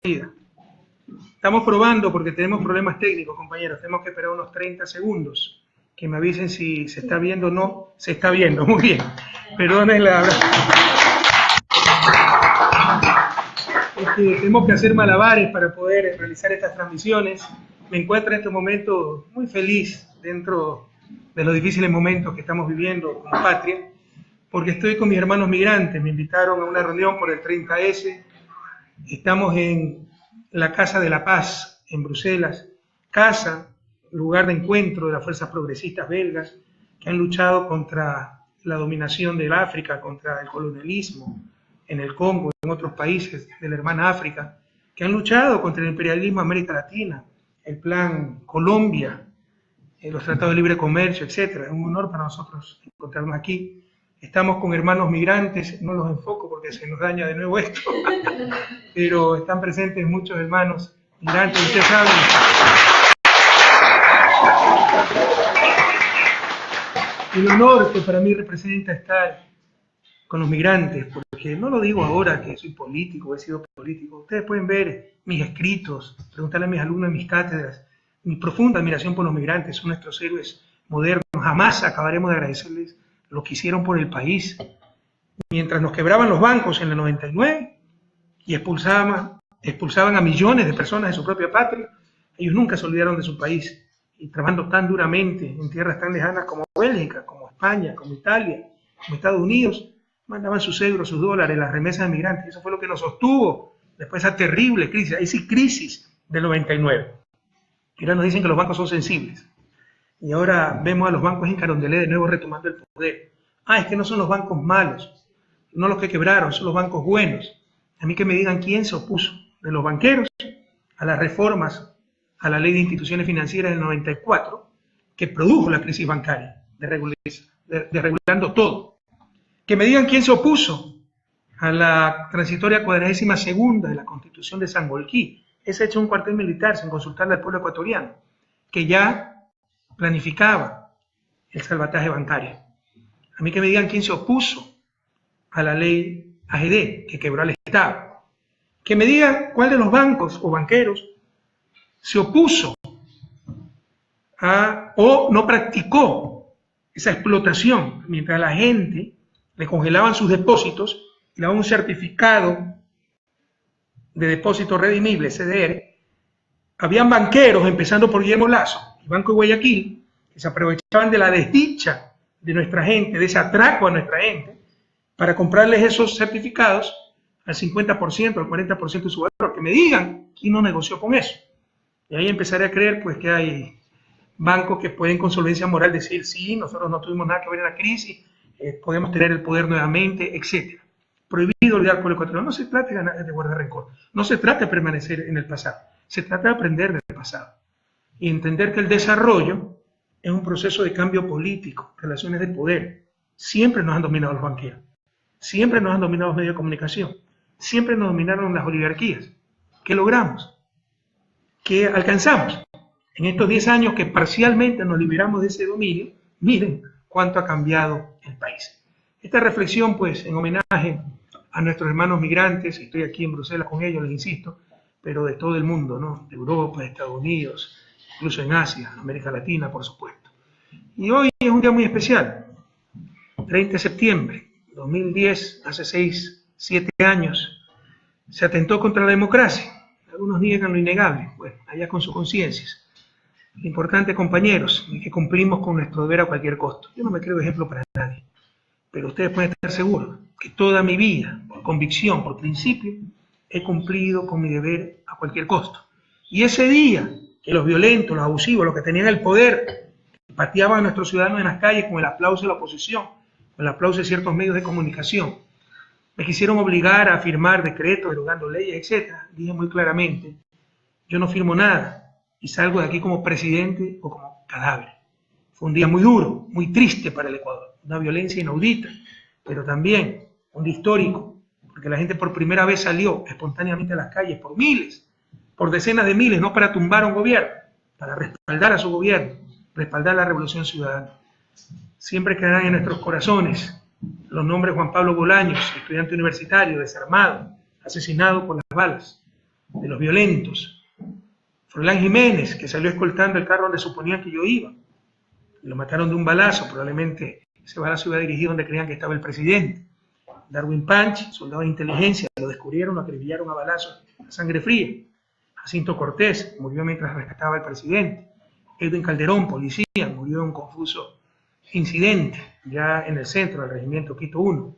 Estamos probando porque tenemos problemas técnicos, compañeros. Tenemos que esperar unos 30 segundos. Que me avisen si se está viendo o no. Se está viendo, muy bien. Perdonen la... tenemos que hacer malabares para poder realizar estas transmisiones. Me encuentro en este momento muy feliz dentro de los difíciles momentos que estamos viviendo como patria, porque estoy con mis hermanos migrantes. Me invitaron a una reunión por el 30S. Estamos en la Casa de la Paz, en Bruselas, lugar de encuentro de las fuerzas progresistas belgas que han luchado contra la dominación del África, contra el colonialismo en el Congo y en otros países de la hermana África, que han luchado contra el imperialismo de América Latina, el Plan Colombia, los tratados de libre comercio, etc. Es un honor para nosotros encontrarnos aquí. Estamos con hermanos migrantes, no los enfoco porque se nos daña de nuevo esto, pero están presentes muchos hermanos migrantes, ustedes saben. El honor que para mí representa estar con los migrantes, porque no lo digo ahora que soy político, he sido político. Ustedes pueden ver mis escritos, preguntarle a mis alumnos en mis cátedras, mi profunda admiración por los migrantes, son nuestros héroes modernos. Jamás acabaremos de agradecerles lo que hicieron por el país. Mientras nos quebraban los bancos en el 99 y expulsaban a millones de personas de su propia patria, ellos nunca se olvidaron de su país. Y trabajando tan duramente en tierras tan lejanas como Bélgica, como España, como Italia, como Estados Unidos, mandaban sus euros, sus dólares, las remesas de migrantes. Eso fue lo que nos sostuvo después de esa terrible crisis, ahí sí crisis del 99. Y ahora nos dicen que los bancos son sensibles. Y ahora vemos a los bancos en Carondelet de nuevo retomando el poder. Es que no son los bancos malos, no los que quebraron, son los bancos buenos. A mí que me digan quién se opuso de los banqueros a las reformas a la ley de instituciones financieras del 94, que produjo la crisis bancaria, desregulando todo. Que me digan quién se opuso a la transitoria 42ª de la Constitución de Sangolquí, ese hecho un cuartel militar sin consultarle al pueblo ecuatoriano, que ya planificaba el salvataje bancario. A mí que me digan quién se opuso a la ley AGD, que quebró al Estado. Que me digan cuál de los bancos o banqueros se opuso o no practicó esa explotación mientras la gente le congelaban sus depósitos y le daban un certificado de depósito redimible, CDR. Habían banqueros, empezando por Guillermo Lazo, el Banco de Guayaquil, que se aprovechaban de la desdicha de nuestra gente, de ese atraco a nuestra gente, para comprarles esos certificados al 50%, al 40% de su valor. Que me digan quién no negoció con eso. Y ahí empezaré a creer pues que hay bancos que pueden con solvencia moral decir sí, nosotros no tuvimos nada que ver en la crisis, podemos tener el poder nuevamente, etc. Prohibido olvidar al pueblo ecuatoriano. No se trata de guardar rencor, no se trata de permanecer en el pasado, se trata de aprender del pasado y entender que el desarrollo es un proceso de cambio político, relaciones de poder. Siempre nos han dominado los banqueros, siempre nos han dominado los medios de comunicación, siempre nos dominaron las oligarquías. ¿Qué logramos? ¿Qué alcanzamos? En estos 10 años que parcialmente nos liberamos de ese dominio, miren cuánto ha cambiado el país. Esta reflexión, pues, en homenaje a nuestros hermanos migrantes, estoy aquí en Bruselas con ellos, les insisto, pero de todo el mundo, ¿no? De Europa, de Estados Unidos, incluso en Asia, América Latina, por supuesto. Y hoy es un día muy especial, 30 de septiembre de 2010, hace 7 años, se atentó contra la democracia. Algunos niegan lo innegable, bueno, allá con sus conciencias. Lo importante, compañeros, es que cumplimos con nuestro deber a cualquier costo. Yo no me creo ejemplo para nadie, pero ustedes pueden estar seguros que toda mi vida, por convicción, por principio, he cumplido con mi deber a cualquier costo. Y ese día que los violentos, los abusivos, los que tenían el poder, pateaban a nuestros ciudadanos en las calles con el aplauso de la oposición, con el aplauso de ciertos medios de comunicación, me quisieron obligar a firmar decretos, derogando leyes, etc. Dije muy claramente, yo no firmo nada y salgo de aquí como presidente o como cadáver. Fue un día muy duro, muy triste para el Ecuador, una violencia inaudita, pero también un día histórico, porque la gente por primera vez salió espontáneamente a las calles por miles, por decenas de miles, no para tumbar a un gobierno, para respaldar a su gobierno, respaldar la revolución ciudadana. Siempre quedarán en nuestros corazones los nombres de Juan Pablo Bolaños, estudiante universitario, desarmado, asesinado por las balas. de los violentos. Froilán Jiménez, que salió escoltando el carro donde suponían que yo iba. Y lo mataron de un balazo, probablemente ese balazo iba dirigido donde creían que estaba el presidente. Darwin Panch, soldado de inteligencia, lo descubrieron, lo acribillaron a balazos a sangre fría. Jacinto Cortés murió mientras rescataba al presidente. Edwin Calderón, policía, murió en un confuso incidente ya en el centro del regimiento Quito 1.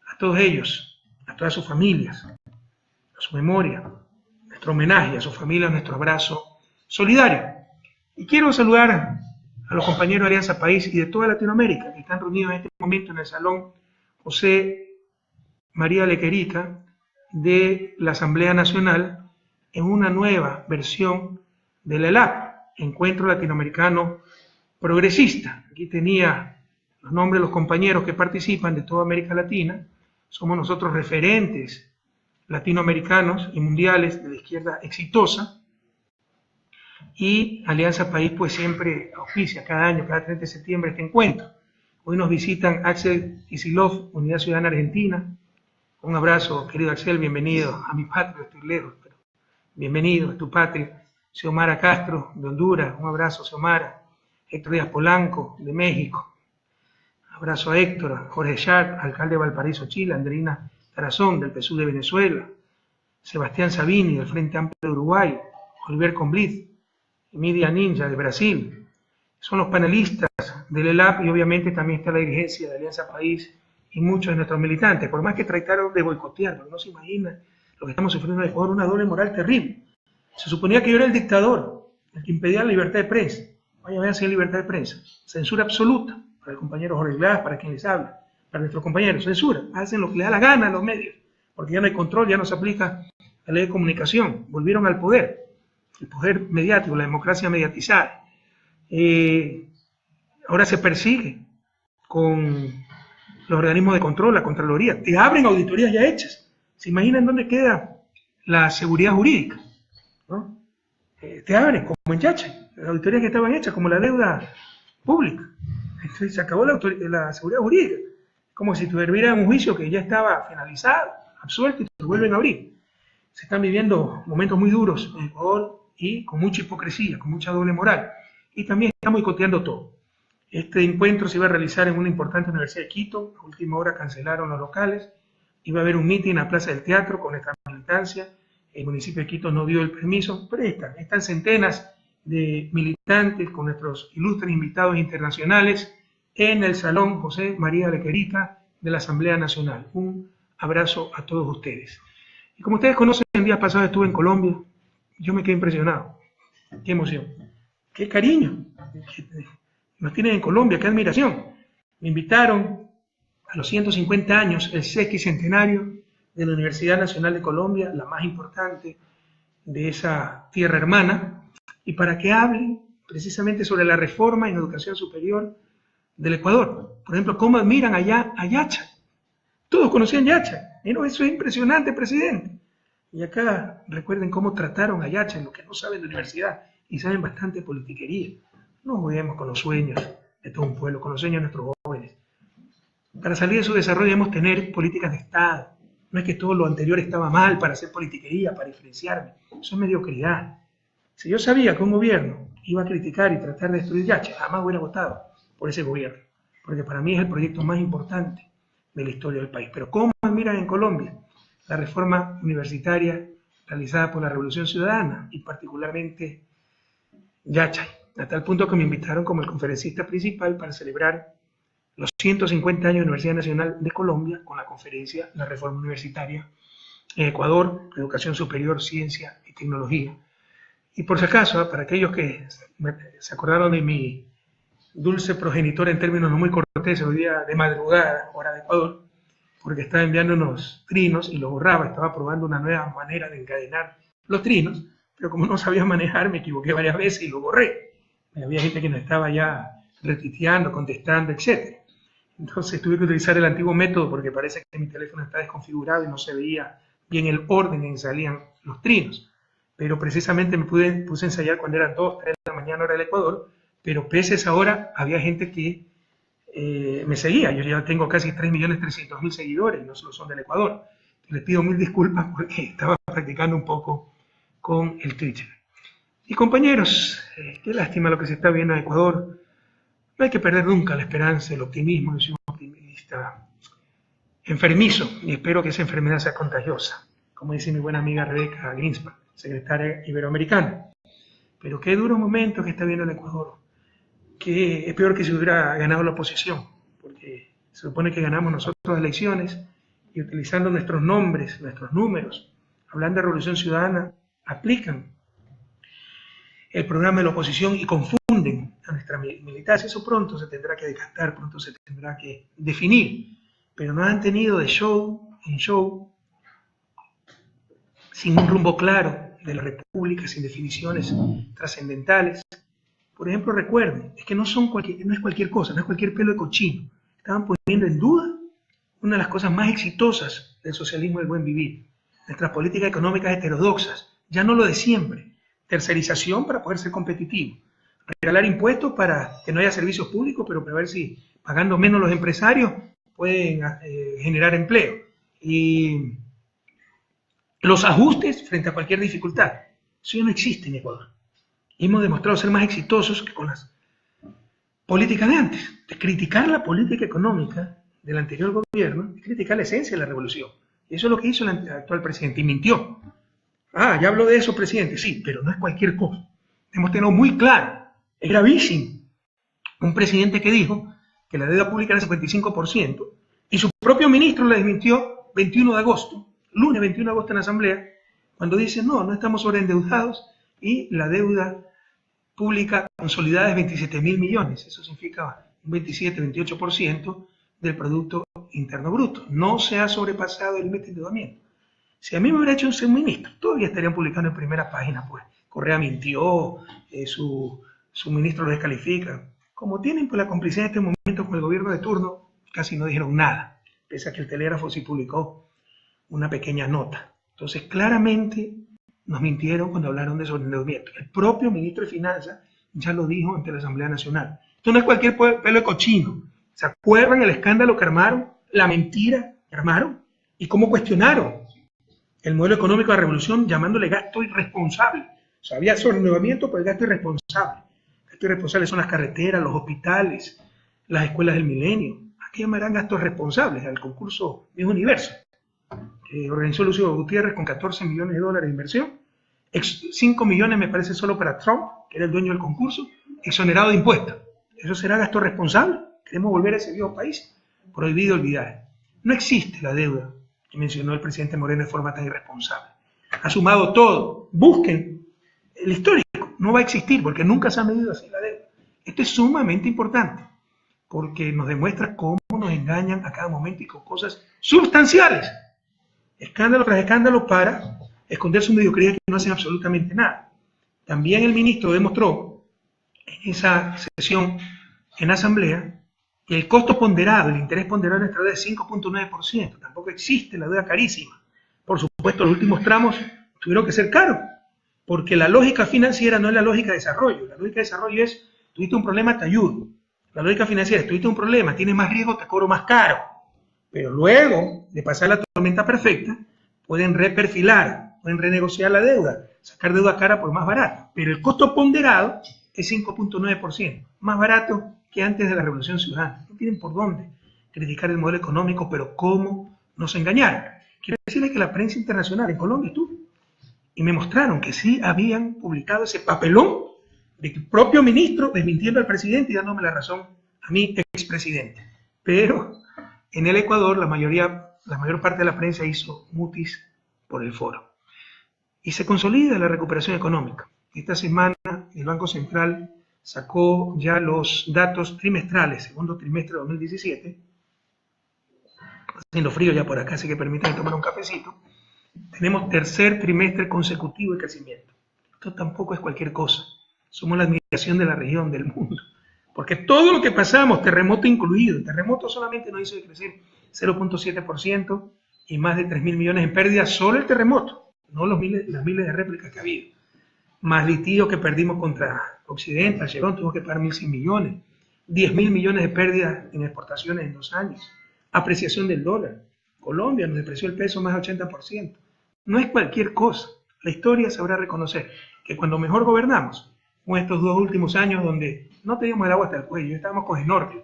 A todos ellos, a todas sus familias, a su memoria, nuestro homenaje, a sus familias, nuestro abrazo solidario. Y quiero saludar a los compañeros de Alianza País y de toda Latinoamérica que están reunidos en este momento en el Salón José María Lequerica de la Asamblea Nacional en una nueva versión del ELAP, Encuentro Latinoamericano Progresista. Aquí tenía los nombres de los compañeros que participan de toda América Latina. Somos nosotros referentes latinoamericanos y mundiales de la izquierda exitosa. Y Alianza País pues siempre auspicia cada año, cada 30 de septiembre este encuentro. Hoy nos visitan Axel Kicillof, Unidad Ciudadana Argentina. Un abrazo, querido Axel, bienvenido a mi patria, estoy lejos, pero bienvenido a tu patria. Xiomara Castro, de Honduras, un abrazo, Xiomara. Héctor Díaz Polanco, de México. Abrazo a Héctor. Jorge Char, alcalde de Valparaíso, Chile. Andreina Tarazón, del PSUV de Venezuela. Sebastián Sabini, del Frente Amplio de Uruguay. Oliver Comblitz, Media Ninja, de Brasil. Son los panelistas del ELAP y obviamente también está la dirigencia de Alianza País y muchos de nuestros militantes. Por más que trataron de boicotear, porque no se imagina lo que estamos sufriendo en Ecuador, una doble moral terrible. Se suponía que yo era el dictador, el que impedía la libertad de prensa. Vaya, vean si hay libertad de prensa. Censura absoluta para el compañero Jorge Glass, para quien les habla, para nuestros compañeros. Censura. Hacen lo que les da la gana a los medios, porque ya no hay control, ya no se aplica la ley de comunicación. Volvieron al poder, el poder mediático, la democracia mediatizada. Ahora se persigue con los organismos de control, la Contraloría. Te abren auditorías ya hechas. ¿Se imaginan dónde queda la seguridad jurídica? ¿No? Te abren, como en Yacha, las auditorías que estaban hechas, como la deuda pública. Entonces se acabó la seguridad jurídica. Como si tuviera un juicio que ya estaba finalizado, absuelto, y te lo vuelven a abrir. Se están viviendo momentos muy duros en Ecuador y con mucha hipocresía, con mucha doble moral. Y también estamos boicoteando todo. Este encuentro se iba a realizar en una importante universidad de Quito. A última hora cancelaron los locales. Iba a haber un mitin en la Plaza del Teatro con nuestra militancia. El municipio de Quito no dio el permiso, pero están centenas de militantes con nuestros ilustres invitados internacionales en el Salón José María Lequerica de la Asamblea Nacional. Un abrazo a todos ustedes. Y como ustedes conocen, el día pasado estuve en Colombia, yo me quedé impresionado. Qué emoción, qué cariño nos tienen en Colombia, qué admiración. Me invitaron a los 150 años, el sesquicentenario de la Universidad Nacional de Colombia, la más importante de esa tierra hermana, y para que hable precisamente sobre la reforma en educación superior del Ecuador. Por ejemplo, cómo admiran allá a Yacha. Todos conocían Yacha. Pero eso es impresionante, presidente. Y acá recuerden cómo trataron a Yacha, en lo que no saben de universidad y saben bastante politiquería. No juguemos con los sueños de todo un pueblo, con los sueños de nuestros jóvenes. Para salir de su desarrollo debemos tener políticas de Estado. No es que todo lo anterior estaba mal para hacer politiquería, para diferenciarme. Eso es mediocridad. Si yo sabía que un gobierno iba a criticar y tratar de destruir Yacha, jamás hubiera votado por ese gobierno. Porque para mí es el proyecto más importante de la historia del país. Pero ¿cómo admiran en Colombia la reforma universitaria realizada por la Revolución Ciudadana y particularmente Yachay? A tal punto que me invitaron como el conferencista principal para celebrar los 150 años de la Universidad Nacional de Colombia con la conferencia La Reforma Universitaria en Ecuador, Educación Superior, Ciencia y Tecnología. Y por si acaso, para aquellos que se acordaron de mi dulce progenitor en términos no muy corteses, hoy día de madrugada, hora de Ecuador, porque estaba enviando unos trinos y los borraba, estaba probando una nueva manera de encadenar los trinos, pero como no sabía manejar, me equivoqué varias veces y lo borré. Había gente que no estaba ya retuiteando, contestando, etc. Entonces tuve que utilizar el antiguo método porque parece que mi teléfono está desconfigurado y no se veía bien el orden en que salían los trinos. Pero precisamente me puse a ensayar cuando eran 2, 3 de la mañana hora del Ecuador, pero pese a esa hora había gente que me seguía. Yo ya tengo casi 3.300.000 seguidores, no solo son del Ecuador. Les pido mil disculpas porque estaba practicando un poco con el Twitter. Y compañeros, qué lástima lo que se está viendo en Ecuador. No hay que perder nunca la esperanza, el optimismo. Yo soy un optimista enfermizo y espero que esa enfermedad sea contagiosa, como dice mi buena amiga Rebeca Greenspan, secretaria iberoamericana. Pero qué duro momento que está viendo el Ecuador, que es peor que si hubiera ganado la oposición, porque se supone que ganamos nosotros las elecciones y utilizando nuestros nombres, nuestros números, hablando de Revolución Ciudadana, aplican el programa de la oposición y confunden a nuestra militancia. Eso pronto se tendrá que decantar, pronto se tendrá que definir, pero nos han tenido de show en show, sin un rumbo claro de la República, sin definiciones trascendentales. Por ejemplo, recuerden, es que no es cualquier cosa, no es cualquier pelo de cochino. Estaban poniendo en duda una de las cosas más exitosas del socialismo del buen vivir, nuestras políticas económicas heterodoxas, ya no lo de siempre, tercerización para poder ser competitivo, regalar impuestos para que no haya servicios públicos, pero para ver si pagando menos los empresarios pueden generar empleo, y los ajustes frente a cualquier dificultad. Eso ya no existe en Ecuador. Y hemos demostrado ser más exitosos que con las políticas de antes. De criticar la política económica del anterior gobierno, de criticar la esencia de la revolución. Y eso es lo que hizo el actual presidente, y mintió. Ah, ya habló de eso, presidente, sí, pero no es cualquier cosa. Hemos tenido muy claro, es gravísimo, un presidente que dijo que la deuda pública era el 55%, y su propio ministro le desmintió 21 de agosto, lunes 21 de agosto en la Asamblea, cuando dice, no estamos sobreendeudados, y la deuda pública consolidada es 27.000 millones, eso significa un 27-28% del Producto Interno Bruto. No se ha sobrepasado el límite de endeudamiento. Si a mí me hubiera hecho un ministro, todavía estarían publicando en primera página, pues, Correa mintió, su ministro lo descalifica. Como tienen pues, la complicidad en este momento con el gobierno de turno, casi no dijeron nada, pese a que el Telégrafo sí publicó una pequeña nota. Entonces, claramente nos mintieron cuando hablaron de sobreendeudamiento. El propio ministro de Finanzas ya lo dijo ante la Asamblea Nacional. Esto no es cualquier pelo de cochino. ¿Se acuerdan el escándalo que armaron? La mentira que armaron y cómo cuestionaron el modelo económico de la revolución llamándole gasto irresponsable. O sea, había sobreendeudamiento por el gasto irresponsable. Gastos irresponsables son las carreteras, los hospitales, las escuelas del milenio. ¿A qué llamarán gastos responsables? Al concurso Miss Universo, que organizó Lucio Gutiérrez con 14 millones de dólares de inversión. 5 millones me parece solo para Trump, que era el dueño del concurso, exonerado de impuestos. ¿Eso será gasto responsable? ¿Queremos volver a ese viejo país? Prohibido olvidar. No existe la deuda que mencionó el presidente Moreno de forma tan irresponsable. Ha sumado todo. Busquen el histórico. No va a existir porque nunca se ha medido así la deuda. Esto es sumamente importante porque nos demuestra cómo nos engañan a cada momento y con cosas sustanciales. Escándalo tras escándalo para esconder su mediocridad que no hacen absolutamente nada. También el ministro demostró en esa sesión en asamblea que el costo ponderado, el interés ponderado de nuestra deuda es 5.9%. Tampoco existe la deuda carísima. Por supuesto, los últimos tramos tuvieron que ser caros, porque la lógica financiera no es la lógica de desarrollo. La lógica de desarrollo es, tuviste un problema, te ayudo. La lógica financiera es, tuviste un problema, tienes más riesgo, te cobro más caro. Pero luego de pasar la tormenta perfecta, pueden reperfilar, pueden renegociar la deuda, sacar deuda cara por más barato. Pero el costo ponderado es 5.9%, más barato que antes de la Revolución Ciudadana. No tienen por dónde criticar el modelo económico, pero cómo nos engañaron. Quiero decirles que la prensa internacional en Colombia estuvo y me mostraron que sí habían publicado ese papelón del propio ministro desmintiendo al presidente y dándome la razón a mi expresidente. Pero en el Ecuador la mayor parte de la prensa hizo mutis por el foro. Y se consolida la recuperación económica. Esta semana el Banco Central sacó ya los datos trimestrales, segundo trimestre de 2017. Haciendo frío ya por acá, así que permítanme tomar un cafecito. Tenemos tercer trimestre consecutivo de crecimiento. Esto tampoco es cualquier cosa. Somos la admiración de la región, del mundo. Porque todo lo que pasamos, terremoto incluido, el terremoto solamente nos hizo crecer 0.7% y más de 3.000 millones en pérdidas, solo el terremoto, no las miles de réplicas que ha habido. Más litigio que perdimos contra Occidente, al Chevron tuvimos que pagar 1.100 millones, 10.000 millones de pérdidas en exportaciones en 2 años, apreciación del dólar. Colombia nos depreció el peso más de 80%. No es cualquier cosa. La historia sabrá reconocer que cuando mejor gobernamos, con estos 2 últimos años donde no teníamos el agua hasta el cuello, estábamos con snorkel,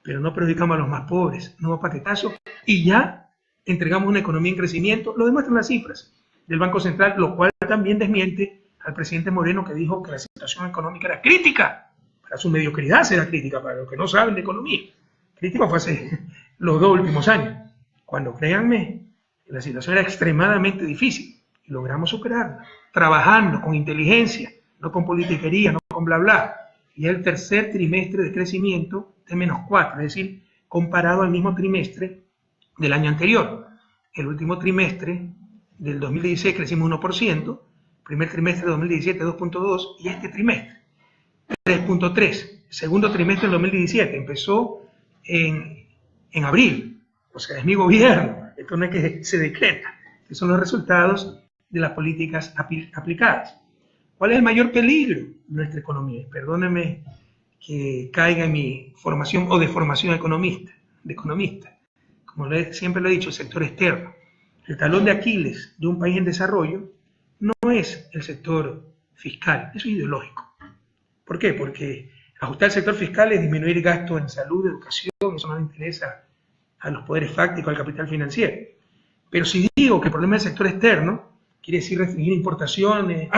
pero no perjudicamos a los más pobres, no hubo paquetazo, y ya entregamos una economía en crecimiento, lo demuestran las cifras del Banco Central, lo cual también desmiente al presidente Moreno, que dijo que la situación económica era crítica. Para su mediocridad será crítica, para los que no saben de economía. Crítica fue hace los 2 últimos años, cuando, créanme, la situación era extremadamente difícil y logramos superarla, trabajando con inteligencia, no con politiquería, no con bla bla. Y el tercer trimestre de crecimiento de -4, es decir, comparado al mismo trimestre del año anterior. El último trimestre del 2016 crecimos 1%, primer trimestre de 2017 2.2% y este trimestre 3.3%. Segundo trimestre del 2017 empezó en abril, o sea, es mi gobierno, esto no es que se decreta, estos son los resultados de las políticas aplicadas. ¿Cuál es el mayor peligro de nuestra economía? Perdónenme que caiga en mi formación o de formación de economista. Como siempre lo he dicho, el sector externo. El talón de Aquiles de un país en desarrollo no es el sector fiscal, eso es ideológico. ¿Por qué? Porque ajustar el sector fiscal es disminuir gasto en salud, educación, eso no le interesa a los poderes fácticos, al capital financiero. Pero si digo que el problema del sector externo quiere decir restringir importaciones,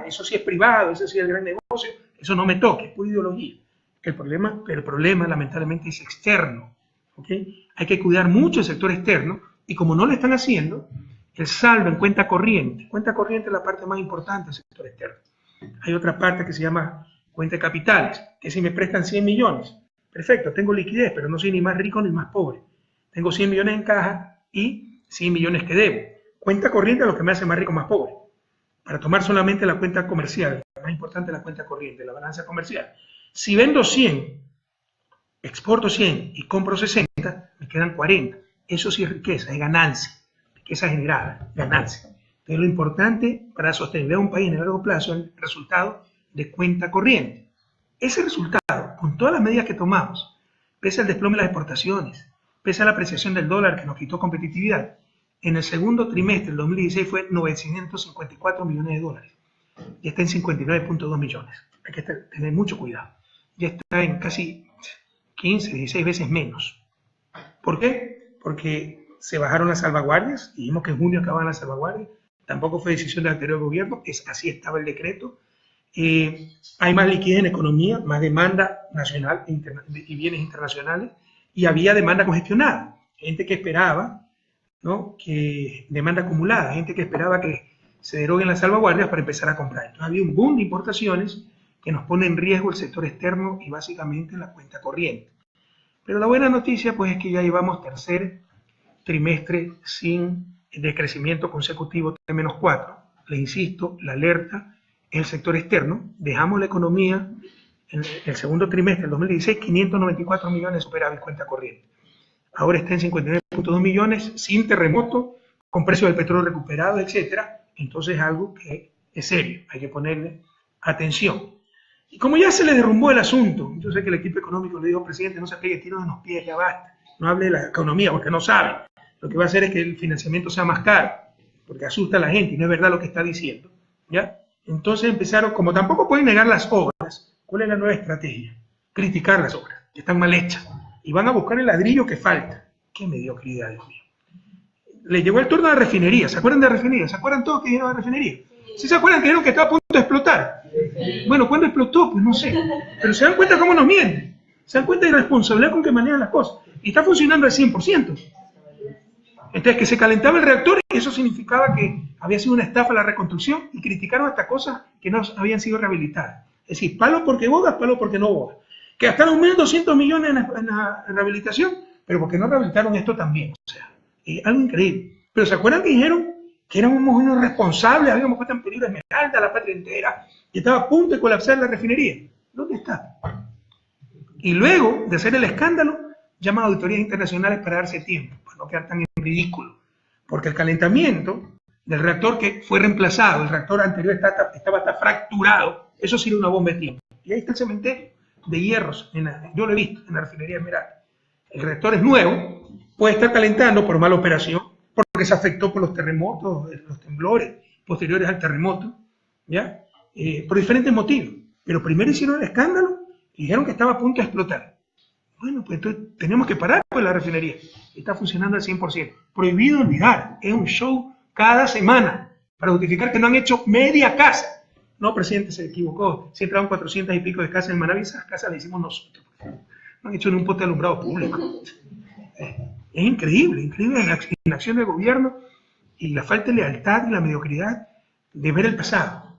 eso sí es privado, eso sí es el gran negocio, eso no me toque, es pura ideología. Pero el problema lamentablemente es externo, ¿okay? Hay que cuidar mucho el sector externo y como no lo están haciendo, el saldo en cuenta corriente es la parte más importante del sector externo. Hay otra parte que se llama cuenta de capitales, que si me prestan 100 millones, perfecto, tengo liquidez, pero no soy ni más rico ni más pobre. Tengo 100 millones en caja y 100 millones que debo. Cuenta corriente es lo que me hace más rico o más pobre. Para tomar solamente la cuenta comercial, la más importante es la cuenta corriente, la balanza comercial. Si vendo 100, exporto 100 y compro 60, me quedan 40. Eso sí es riqueza, es ganancia, riqueza generada, ganancia. Entonces lo importante para sostener a un país en el largo plazo es el resultado de cuenta corriente. Ese resultado, con todas las medidas que tomamos, pese al desplome de las exportaciones, pese a la apreciación del dólar que nos quitó competitividad, en el segundo trimestre del 2016 fue 954 millones de dólares. Ya está en 59.2 millones. Hay que tener mucho cuidado. Ya está en casi 15, 16 veces menos. ¿Por qué? Porque se bajaron las salvaguardias. Dijimos que en junio acababan las salvaguardias. Tampoco fue decisión del anterior gobierno. Así estaba el decreto. Hay más liquidez en economía, más demanda nacional y bienes internacionales. Y había demanda congestionada. Gente que esperaba, ¿no? Que demanda acumulada, gente que esperaba que se deroguen las salvaguardias para empezar a comprar. Entonces había un boom de importaciones que nos pone en riesgo el sector externo y básicamente la cuenta corriente. Pero la buena noticia pues es que ya llevamos tercer trimestre sin decrecimiento consecutivo de -4. Le insisto, la alerta es el sector externo. Dejamos la economía en el segundo trimestre del 2016, 594 millones de superávit cuenta corriente. Ahora está en 59.2 millones, sin terremoto, con precio del petróleo recuperado, etcétera. Entonces es algo que es serio, hay que ponerle atención. Y como ya se le derrumbó el asunto, yo sé que el equipo económico le dijo, presidente, no se pegue tiros en los pies, ya basta, no hable de la economía porque no sabe. Lo que va a hacer es que el financiamiento sea más caro, porque asusta a la gente y no es verdad lo que está diciendo, ¿ya? Entonces empezaron, como tampoco pueden negar las obras, ¿cuál es la nueva estrategia? Criticar las obras, que están mal hechas. Y van a buscar el ladrillo que falta. ¡Qué mediocridad, Dios mío! Le llegó el turno a la refinería. ¿Se acuerdan de la refinería? ¿Se acuerdan todos que dijeron a la refinería? ¿Sí se acuerdan que dijeron que estaba a punto de explotar? Bueno, ¿cuándo explotó? Pues no sé. Pero se dan cuenta cómo nos mienten. Se dan cuenta de la responsabilidad con que manejan las cosas. Y está funcionando al 100%. Entonces, que se calentaba el reactor y eso significaba que había sido una estafa la reconstrucción y criticaron hasta cosas que no habían sido rehabilitadas. Es decir, palo porque bodas, palo porque no bodas. Que gastaron 1.200 millones en la rehabilitación, pero porque no rehabilitaron esto también. O sea, algo increíble. Pero ¿se acuerdan que dijeron que éramos unos responsables, habíamos puesto en peligro Esmeralda, la patria entera, y estaba a punto de colapsar la refinería? ¿Dónde está? Y luego de hacer el escándalo, llaman a auditorías internacionales para darse tiempo, para no quedar tan en ridículo. Porque el calentamiento del reactor que fue reemplazado, el reactor anterior estaba hasta fracturado, eso sí era una bomba de tiempo. Y ahí está el cementerio de hierros, yo lo he visto en la refinería Esmeralda. El reactor es nuevo, puede estar calentando por mala operación, porque se afectó por los terremotos, los temblores, posteriores al terremoto, ¿ya? Por diferentes motivos. Pero primero hicieron el escándalo y dijeron que estaba a punto de explotar. Bueno, pues entonces tenemos que parar con la refinería. Está funcionando al 100%. Prohibido olvidar, es un show cada semana para justificar que no han hecho media casa. No, presidente, se equivocó. Se entraron 400 y pico de casas en Manaví, esas casas las hicimos nosotros. No han hecho ni un poste de alumbrado público. Es increíble la inacción del gobierno y la falta de lealtad y la mediocridad de ver el pasado,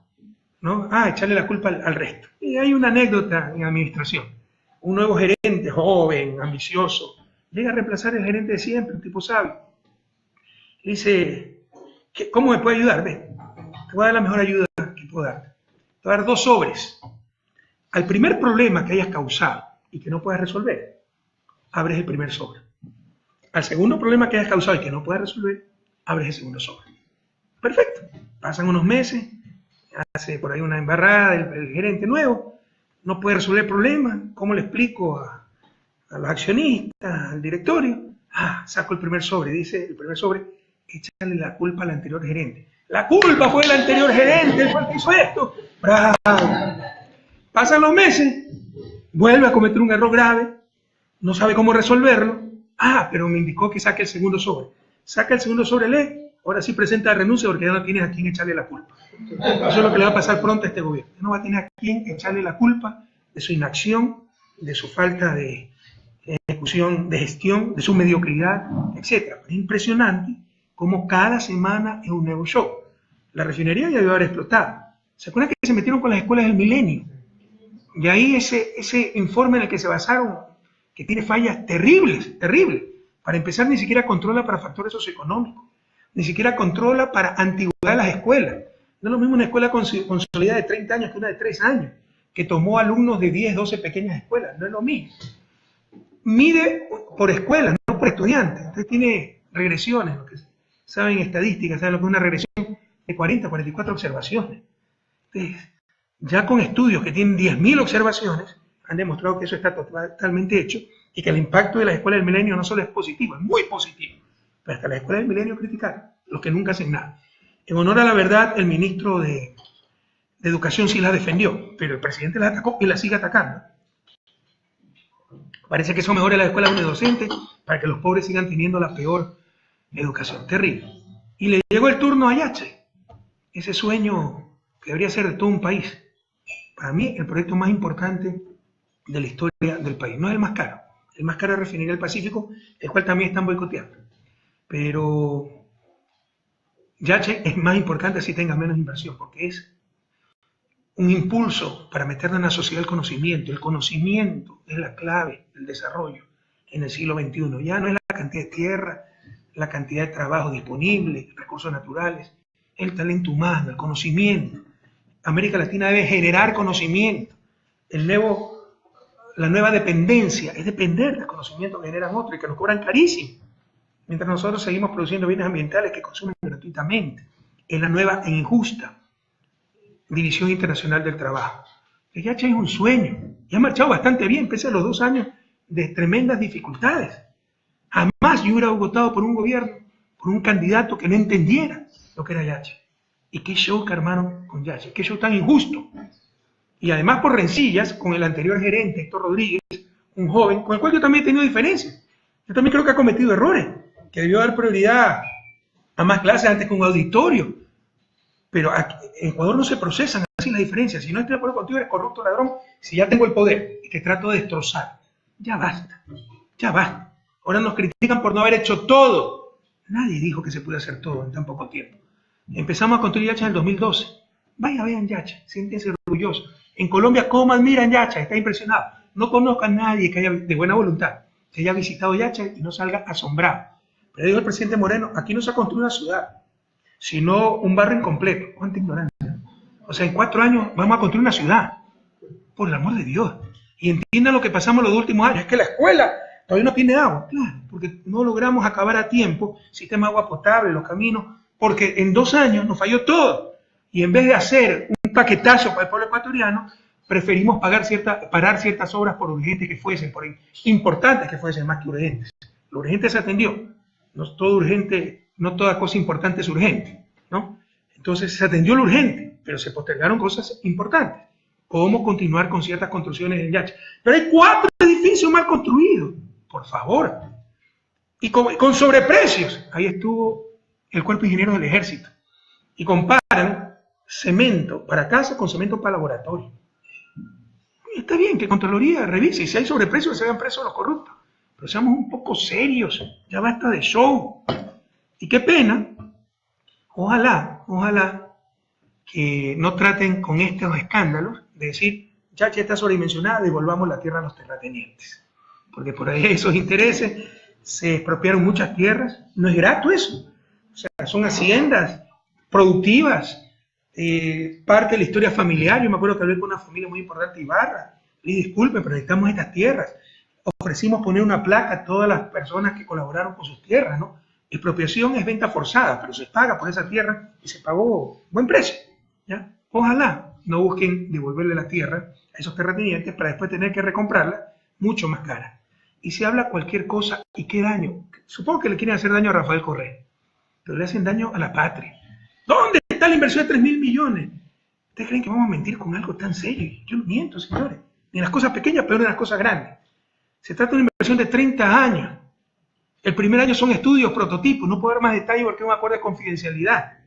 ¿no? Echarle la culpa al resto. Y hay una anécdota en administración. Un nuevo gerente, joven, ambicioso, llega a reemplazar al gerente de siempre, un tipo sabio. Le dice, ¿cómo me puede ayudar? Ven, te voy a dar la mejor ayuda que puedo darte. Te voy a dar 2 sobres. Al primer problema que hayas causado y que no puedas resolver, abres el primer sobre. Al segundo problema que hayas causado y que no puedas resolver, abres el segundo sobre. Perfecto. Pasan unos meses, hace por ahí una embarrada el gerente nuevo, no puede resolver el problema. ¿Cómo le explico a los accionistas, al directorio? Saco el primer sobre. Dice el primer sobre, échale la culpa al anterior gerente. La culpa fue del anterior gerente, él fue el que hizo esto. ¡Bravo! Pasan los meses, vuelve a cometer un error grave, no sabe cómo resolverlo. Pero me indicó que saque el segundo sobre. Saca el segundo sobre, lee. Ahora sí presenta la renuncia porque ya no tienes a quién echarle la culpa. Eso es lo que le va a pasar pronto a este gobierno. No va a tener a quién echarle la culpa de su inacción, de su falta de ejecución, de gestión, de su mediocridad, etc. Es impresionante cómo cada semana es un nuevo show. La refinería ya debió haber explotado. ¿Se acuerdan que se metieron con las escuelas del milenio? Y ahí ese informe en el que se basaron, que tiene fallas terribles, terribles. Para empezar, ni siquiera controla para factores socioeconómicos. Ni siquiera controla para antigüedad las escuelas. No es lo mismo una escuela consolidada de 30 años que una de 3 años, que tomó alumnos de 10, 12 pequeñas escuelas. No es lo mismo. Mide por escuela, no por estudiante. Entonces tiene regresiones, lo que saben estadísticas, saben lo que es una regresión de 40, 44 observaciones. Entonces, ya con estudios que tienen 10.000 observaciones, han demostrado que eso está totalmente hecho y que el impacto de la escuela del milenio no solo es positivo, es muy positivo. Pero hasta la escuela del milenio criticaron, los que nunca hacen nada. En honor a la verdad, el ministro de Educación sí la defendió, pero el presidente la atacó y la sigue atacando. Parece que eso mejora la escuela unidocente para que los pobres sigan teniendo la peor educación. Terrible. Y le llegó el turno a Yache, ese sueño que debería ser de todo un país. Para mí, el proyecto más importante de la historia del país. No es el más caro. El más caro es Refinería del Pacífico, el cual también están boicoteando. Pero Yache es más importante si tenga menos inversión, porque es un impulso para meterle en la sociedad el conocimiento. El conocimiento es la clave del desarrollo en el siglo XXI. Ya no es la cantidad de tierra, la cantidad de trabajo disponible, recursos naturales, el talento humano, el conocimiento. América Latina debe generar conocimiento. La nueva dependencia es depender del conocimiento que generan otros y que nos cobran carísimo, mientras nosotros seguimos produciendo bienes ambientales que consumen gratuitamente. Es la nueva e injusta División Internacional del Trabajo. El Yache es un sueño y ha marchado bastante bien, pese a los 2 años de tremendas dificultades. Jamás yo hubiera votado por un gobierno, por un candidato que no entendiera lo que era Yache. Y qué show que armaron con Yache, qué show tan injusto. Y además por rencillas con el anterior gerente, Héctor Rodríguez, un joven, con el cual yo también he tenido diferencias. Yo también creo que ha cometido errores, que debió dar prioridad a más clases antes que un auditorio. Pero aquí, en Ecuador no se procesan así las diferencias. Si no estoy de acuerdo contigo, eres corrupto, ladrón. Si ya tengo el poder y te trato de destrozar, ya basta, ya basta. Ahora nos critican por no haber hecho todo. Nadie dijo que se puede hacer todo en tan poco tiempo. Empezamos a construir Yacha en el 2012. Vean Yacha, siéntense orgullosos. En Colombia, ¿cómo admiran Yacha? Está impresionado. No conozco a nadie que haya, de buena voluntad, que haya visitado Yacha y no salga asombrado. Pero dijo el presidente Moreno, aquí no se ha construido una ciudad, sino un barrio incompleto. ¡Cuánta ignorancia! O sea, en 4 años vamos a construir una ciudad. Por el amor de Dios. Y entiendan lo que pasamos los últimos años. Es que la escuela todavía no tiene agua. Claro, porque no logramos acabar a tiempo sistema de agua potable, los caminos, porque en 2 años nos falló todo. Y en vez de hacer un paquetazo para el pueblo ecuatoriano, preferimos parar ciertas obras por urgentes que fuesen, por importantes que fuesen, más que urgentes. Lo urgente se atendió. No todo urgente, no toda cosa importante es urgente, ¿no? Entonces se atendió lo urgente, pero se postergaron cosas importantes. Cómo continuar con ciertas construcciones en Yacha. Pero hay 4 edificios mal construidos, por favor. Y con sobreprecios. Ahí estuvo el Cuerpo de Ingenieros del Ejército. Y comparan cemento para casa con cemento para laboratorio. Y está bien que Contraloría revise, y si hay sobreprecios, se hagan presos los corruptos. Pero seamos un poco serios, ya basta de show. Y qué pena, ojalá que no traten con estos escándalos de decir, Yacha está sobredimensionada, devolvamos la tierra a los terratenientes. Porque por ahí hay esos intereses, se expropiaron muchas tierras, no es grato eso. O sea, son haciendas productivas, parte de la historia familiar. Yo me acuerdo que hablé con una familia muy importante de Ibarra, le disculpen, pero necesitamos estas tierras. Ofrecimos poner una placa a todas las personas que colaboraron con sus tierras, ¿no? Expropiación es venta forzada, pero se paga por esa tierra y se pagó buen precio, ¿ya? Ojalá no busquen devolverle la tierra a esos terratenientes para después tener que recomprarla mucho más cara. Y se habla cualquier cosa, ¿y qué daño? Supongo que le quieren hacer daño a Rafael Correa, pero le hacen daño a la patria. ¿Dónde está la inversión de 3.000 millones? ¿Ustedes creen que vamos a mentir con algo tan serio? Yo no miento, señores. Ni en las cosas pequeñas, peor en las cosas grandes. Se trata de una inversión de 30 años. El primer año son estudios, prototipos. No puedo dar más detalles porque es un acuerdo de confidencialidad.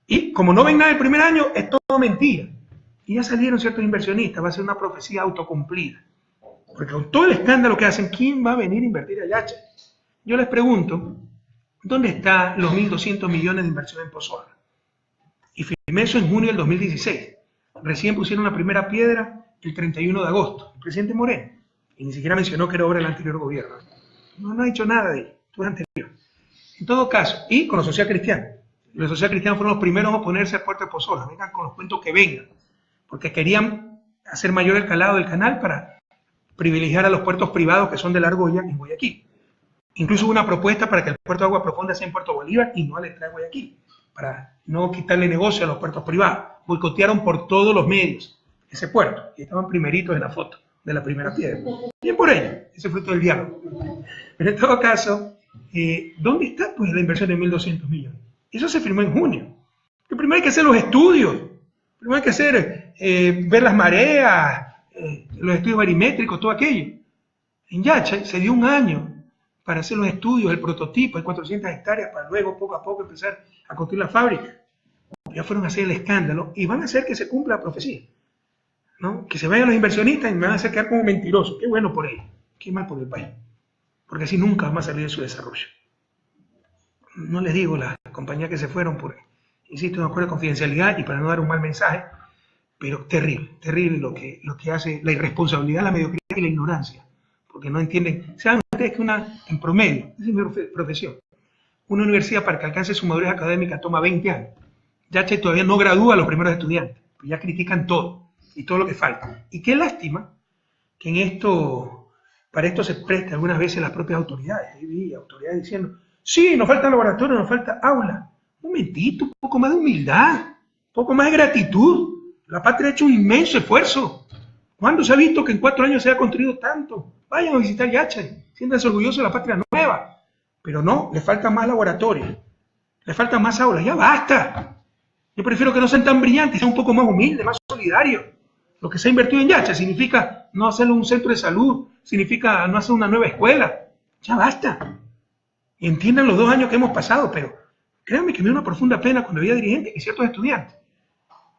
Y como no ven nada el primer año, es todo mentira. Y ya salieron ciertos inversionistas. Va a ser una profecía autocumplida. Porque con todo el escándalo que hacen, ¿quién va a venir a invertir a Yacha? Yo les pregunto, ¿dónde están los 1.200 millones de inversión en Pozola? Y firmé eso en junio del 2016. Recién pusieron la primera piedra el 31 de agosto. El presidente Moreno. Y ni siquiera mencionó que era obra del anterior gobierno. No ha dicho nada de ello. Esto es anterior. En todo caso, y con los Social Cristianos. Los Social Cristianos fueron los primeros a oponerse al puerto de Pozola. Vengan con los cuentos que vengan. Porque querían hacer mayor el calado del canal para privilegiar a los puertos privados que son de la Argolla en Guayaquil. Incluso hubo una propuesta para que el puerto de Agua Profunda sea en Puerto Bolívar y no al Extra de Guayaquil, para no quitarle negocio a los puertos privados. Boicotearon por todos los medios ese puerto y estaban primeritos en la foto de la primera piedra. Bien por ello, ese fruto del diálogo. Pero en todo caso, ¿dónde está pues la inversión de 1.200 millones? Eso se firmó en junio. Que primero hay que hacer los estudios, primero hay que hacer, ver las mareas, los estudios barimétricos, todo aquello. En Yacha se dio un año para hacer los estudios, el prototipo, hay 400 hectáreas para luego poco a poco empezar a construir la fábrica. Ya fueron a hacer el escándalo y van a hacer que se cumpla la profecía, ¿no? Que se vayan los inversionistas y me van a hacer quedar como mentiroso. Qué bueno por ellos, qué mal por el país, porque así nunca vamos a salir de su desarrollo. No les digo las compañías que se fueron por, insisto, un acuerdo de confidencialidad y para no dar un mal mensaje, pero terrible, terrible lo que hace la irresponsabilidad, la mediocridad y la ignorancia, porque no entienden. Saben ustedes que en promedio, esa es mi profesión, una universidad para que alcance su madurez académica toma 20 años. Yacha todavía no gradúa a los primeros estudiantes, pues ya critican todo y todo lo que falta. Y qué lástima que para esto se presta algunas veces las propias autoridades. Ahí vi autoridades diciendo, sí, nos falta laboratorio, nos falta aula. Un momentito, un poco más de humildad, un poco más de gratitud. La patria ha hecho un inmenso esfuerzo. ¿Cuándo se ha visto que en 4 años se ha construido tanto? Vayan a visitar Yacha, siéntanse orgullosos de la patria nueva. Pero no, le falta más laboratorio, le falta más aulas, ya basta. Yo prefiero que no sean tan brillantes, sean un poco más humildes, más solidarios. Lo que se ha invertido en Yacha significa no hacerlo un centro de salud, significa no hacer una nueva escuela. Ya basta. Y entiendan los 2 años que hemos pasado, pero créanme que me da una profunda pena cuando había dirigentes y ciertos estudiantes.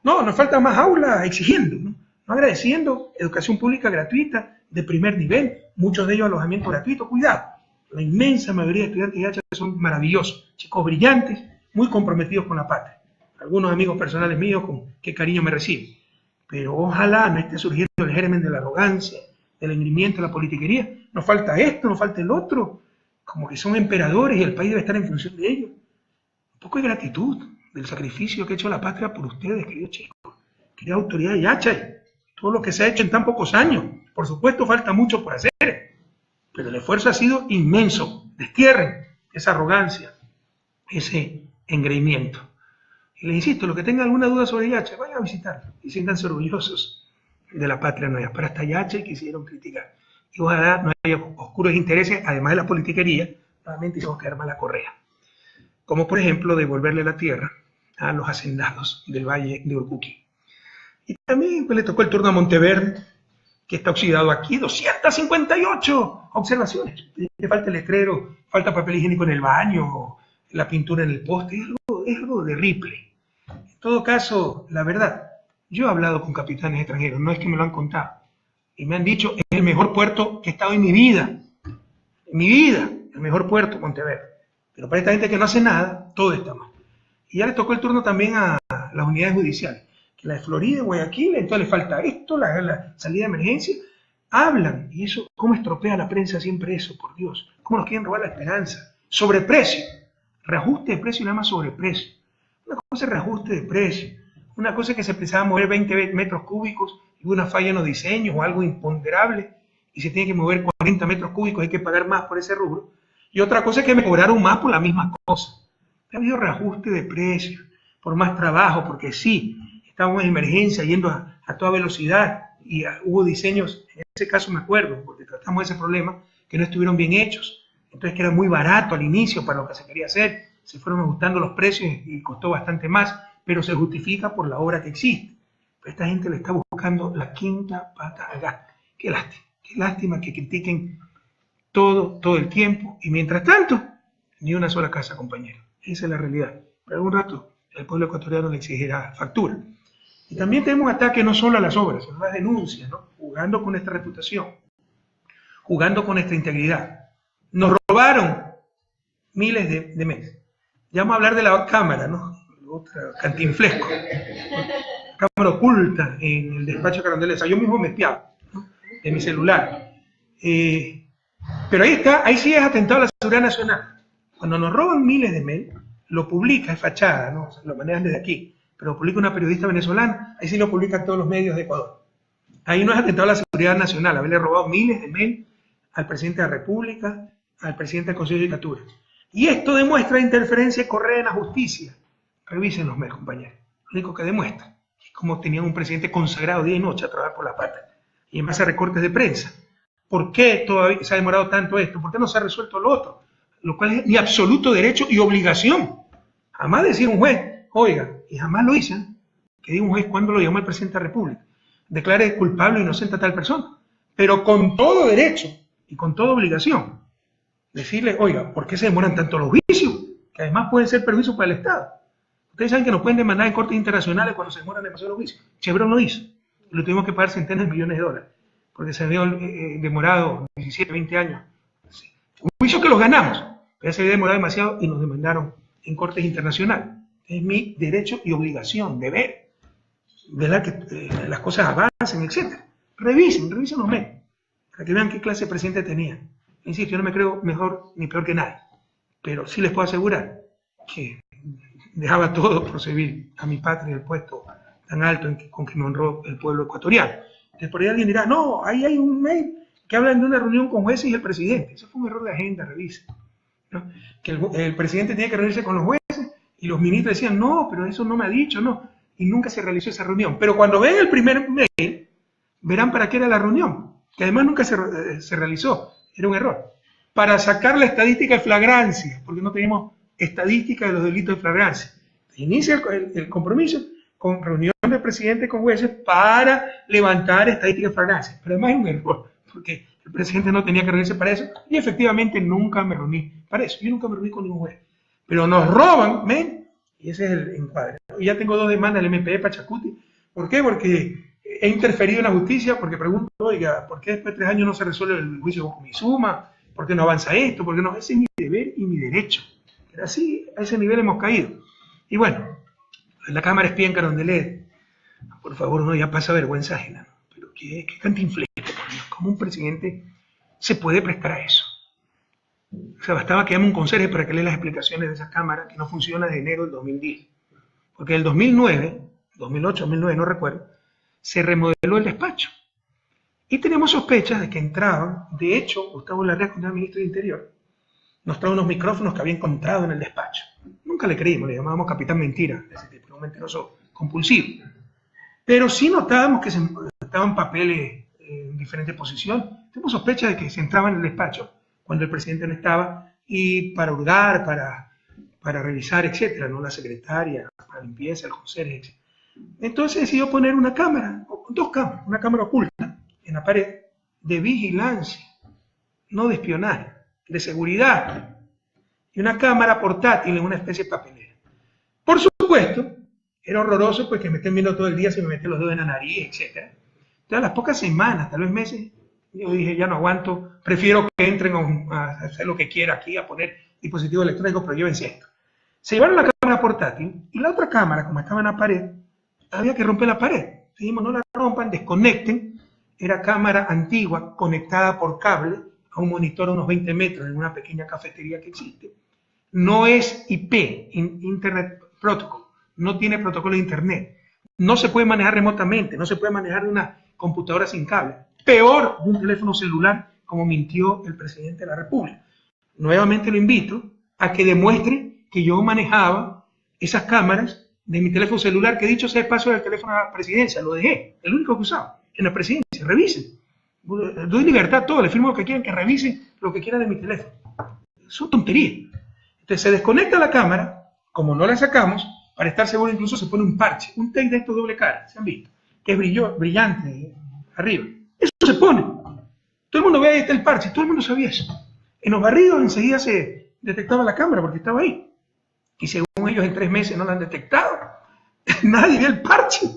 No, nos falta más aulas exigiendo, ¿no? No agradeciendo educación pública gratuita de primer nivel, muchos de ellos alojamiento gratuito. Cuidado, la inmensa mayoría de estudiantes de Yacha son maravillosos, chicos brillantes, muy comprometidos con la patria. Algunos amigos personales míos con qué cariño me reciben. Pero ojalá no esté surgiendo el germen de la arrogancia, del engreimiento, de la politiquería. Nos falta esto, nos falta el otro. Como que son emperadores y el país debe estar en función de ellos. Un poco de gratitud del sacrificio que ha hecho la patria por ustedes, queridos chicos, querida autoridad de Yacha, todo lo que se ha hecho en tan pocos años. Por supuesto, falta mucho por hacer, pero el esfuerzo ha sido inmenso. Destierren esa arrogancia, ese engreimiento. Y les insisto, los que tengan alguna duda sobre Yacha, vayan a visitarlo y siéntanse orgullosos de la patria nueva. Pero hasta Yacha quisieron criticar. Y ojalá no haya oscuros intereses, además de la politiquería, nuevamente hicimos caer mal a Correa. Como por ejemplo devolverle la tierra a los hacendados del Valle de Urcuquí. Y también pues, le tocó el turno a Monteverde, que está oxidado aquí, 258 observaciones. Le falta el letrero, falta papel higiénico en el baño, la pintura en el poste, es algo de Ripley. En todo caso, la verdad, yo he hablado con capitanes extranjeros, no es que me lo han contado, y me han dicho, es el mejor puerto que he estado en mi vida, el mejor puerto, Monteverde. Pero para esta gente que no hace nada, todo está mal. Y ya le tocó el turno también a las unidades judiciales, que la de Florida, Guayaquil, entonces le falta esto, la salida de emergencia, hablan, y eso, ¿cómo estropea la prensa siempre eso, por Dios? ¿Cómo nos quieren robar la esperanza? Sobreprecio, reajuste de precio y nada más sobreprecio. Una cosa es reajuste de precio, una cosa es que se empezaba a mover 20 metros cúbicos y hubo una falla en los diseños o algo imponderable y se tiene que mover 40 metros cúbicos, hay que pagar más por ese rubro. Y otra cosa es que me cobraron más por la misma cosa. Ha habido reajuste de precios, por más trabajo, porque sí, estábamos en emergencia yendo a toda velocidad y hubo diseños, en ese caso me acuerdo, porque tratamos ese problema, que no estuvieron bien hechos. Entonces que era muy barato al inicio para lo que se quería hacer, se fueron ajustando los precios y costó bastante más, pero se justifica por la obra que existe. Pero esta gente le está buscando la quinta pata al gato. Qué lástima que critiquen todo el tiempo, y mientras tanto, ni una sola casa, compañero. Esa es la realidad. Pero algún rato el pueblo ecuatoriano le exigirá factura. Y también tenemos ataques no solo a las obras, sino a las denuncias, ¿no? Jugando con nuestra reputación, jugando con nuestra integridad. Nos robaron miles de meses. Ya vamos a hablar de la cámara, ¿no? Otra cantinflesco. Cámara oculta en el despacho de Carondelet. Yo mismo me espiaba, ¿no? De mi celular. Pero ahí está, ahí sí es atentado a la seguridad nacional. Cuando nos roban miles de mails, lo publica, es fachada, ¿no? Lo manejan desde aquí, pero lo publica una periodista venezolana, ahí sí lo publican todos los medios de Ecuador. Ahí no es atentado a la seguridad nacional, haberle robado miles de mails al presidente de la República, al presidente del Consejo de Judicatura. Y esto demuestra interferencia correa en la justicia. Revisen los mails, compañeros. Lo único que demuestra es cómo tenían un presidente consagrado día y noche a trabajar por la pata. Y en base a recortes de prensa. ¿Por qué todavía se ha demorado tanto esto? ¿Por qué no se ha resuelto lo otro? Lo cual es mi absoluto derecho y obligación. Jamás decir un juez, oiga, y jamás lo hice, que diga un juez cuando lo llamó el presidente de la República, declare culpable o inocente a tal persona, pero con todo derecho y con toda obligación, decirle, oiga, ¿por qué se demoran tanto los juicios? Que además pueden ser perjuicios para el Estado. Ustedes saben que nos pueden demandar en cortes internacionales cuando se demoran demasiado los juicios. Chevron lo hizo, y lo tuvimos que pagar centenas de millones de dólares, porque se había demorado 17, 20 años. Un juicio que los ganamos, pero se había demorado demasiado y nos demandaron en cortes internacionales. Es mi derecho y obligación, deber, ¿verdad? Que las cosas avancen, etc. Revisen los medios, para que vean qué clase de presidente tenía. Insisto, yo no me creo mejor ni peor que nadie, pero sí les puedo asegurar que dejaba todo por servir a mi patria, el puesto tan alto con que me honró el pueblo ecuatoriano. Entonces por ahí alguien dirá, no, ahí hay un mail que hablan de una reunión con jueces y el presidente. Eso fue un error de agenda, revisen, ¿no? Que el presidente tenía que reunirse con los jueces y los ministros decían, no, pero eso no me ha dicho, no. Y nunca se realizó esa reunión. Pero cuando ven el primer mail, verán para qué era la reunión, que además nunca se realizó. Era un error. Para sacar la estadística de flagrancia, porque no teníamos estadística de los delitos de flagrancia. Inicia el compromiso con reunión del presidente con jueces para levantar estadística de flagrancia. Pero además es un error, porque el presidente no tenía que reunirse para eso, y efectivamente nunca me reuní para eso. Yo nunca me reuní con ningún juez. Pero nos roban, ¿ven? Y ese es el encuadre. Y ya tengo 2 demandas del MPE Pachacuti. ¿Por qué? Porque he interferido en la justicia, porque pregunto, oiga, ¿por qué después de 3 años no se resuelve el juicio con Comisuma? ¿Por qué no avanza esto? ¿Por qué no? Ese es mi deber y mi derecho. Pero así, a ese nivel hemos caído. Y bueno, la Cámara espía en Carondelet, por favor, uno ya pasa vergüenza ajena, ¿no? Pero qué cantinflete, por Dios, ¿cómo un presidente se puede prestar a eso? O sea, bastaba que llame un conserje para que lea las explicaciones de esa Cámara, que no funciona desde enero del 2010. Porque en el 2009, 2008, 2009, no recuerdo, se remodeló el despacho. Y tenemos sospechas de que entraban, de hecho, Gustavo Larrea, cuando era ministro de Interior, nos trajo unos micrófonos que había encontrado en el despacho. Nunca le creímos, le llamábamos capitán mentira, ese tipo, era un mentiroso compulsivo. Pero sí notábamos que estaban papeles en diferentes posiciones. Tenemos sospechas de que se entraba en el despacho cuando el presidente no estaba, y para hurgar, para revisar, etcétera, ¿no? La secretaria, la limpieza, el conserje, etc. Entonces decidió poner una cámara, dos cámaras, una cámara oculta en la pared de vigilancia, no de espionaje, de seguridad, y una cámara portátil en una especie de papelera. Por supuesto, era horroroso pues que me estén viendo todo el día, se me meten los dedos en la nariz, etc. Entonces, a las pocas semanas, tal vez meses, yo dije, ya no aguanto, prefiero que entren a hacer lo que quiera aquí, a poner dispositivos electrónicos, pero llévense esto. Se llevaron la cámara portátil y la otra cámara, como estaba en la pared, había que romper la pared. Dijimos, no la rompan, desconecten. Era cámara antigua, conectada por cable a un monitor a unos 20 metros en una pequeña cafetería que existe. No es IP, Internet Protocol, no tiene protocolo de Internet. No se puede manejar remotamente, no se puede manejar de una computadora sin cable. Peor de un teléfono celular, como mintió el presidente de la República. Nuevamente lo invito a que demuestre que yo manejaba esas cámaras de mi teléfono celular, que dicho sea el paso del teléfono a la presidencia, lo dejé, el único que usaba, en la presidencia, revisen. Doy libertad a todos, les firmo lo que quieran, que revisen lo que quieran de mi teléfono. Son tonterías. Entonces se desconecta la cámara, como no la sacamos, para estar seguro incluso se pone un parche, un tape de estos doble cara, ¿se han visto? Que es brillante arriba. Eso se pone. Todo el mundo ve ahí está el parche, todo el mundo sabía eso. En los barridos enseguida se detectaba la cámara porque estaba ahí. Y según ellos en 3 meses no la han detectado. Nadie ve el parche.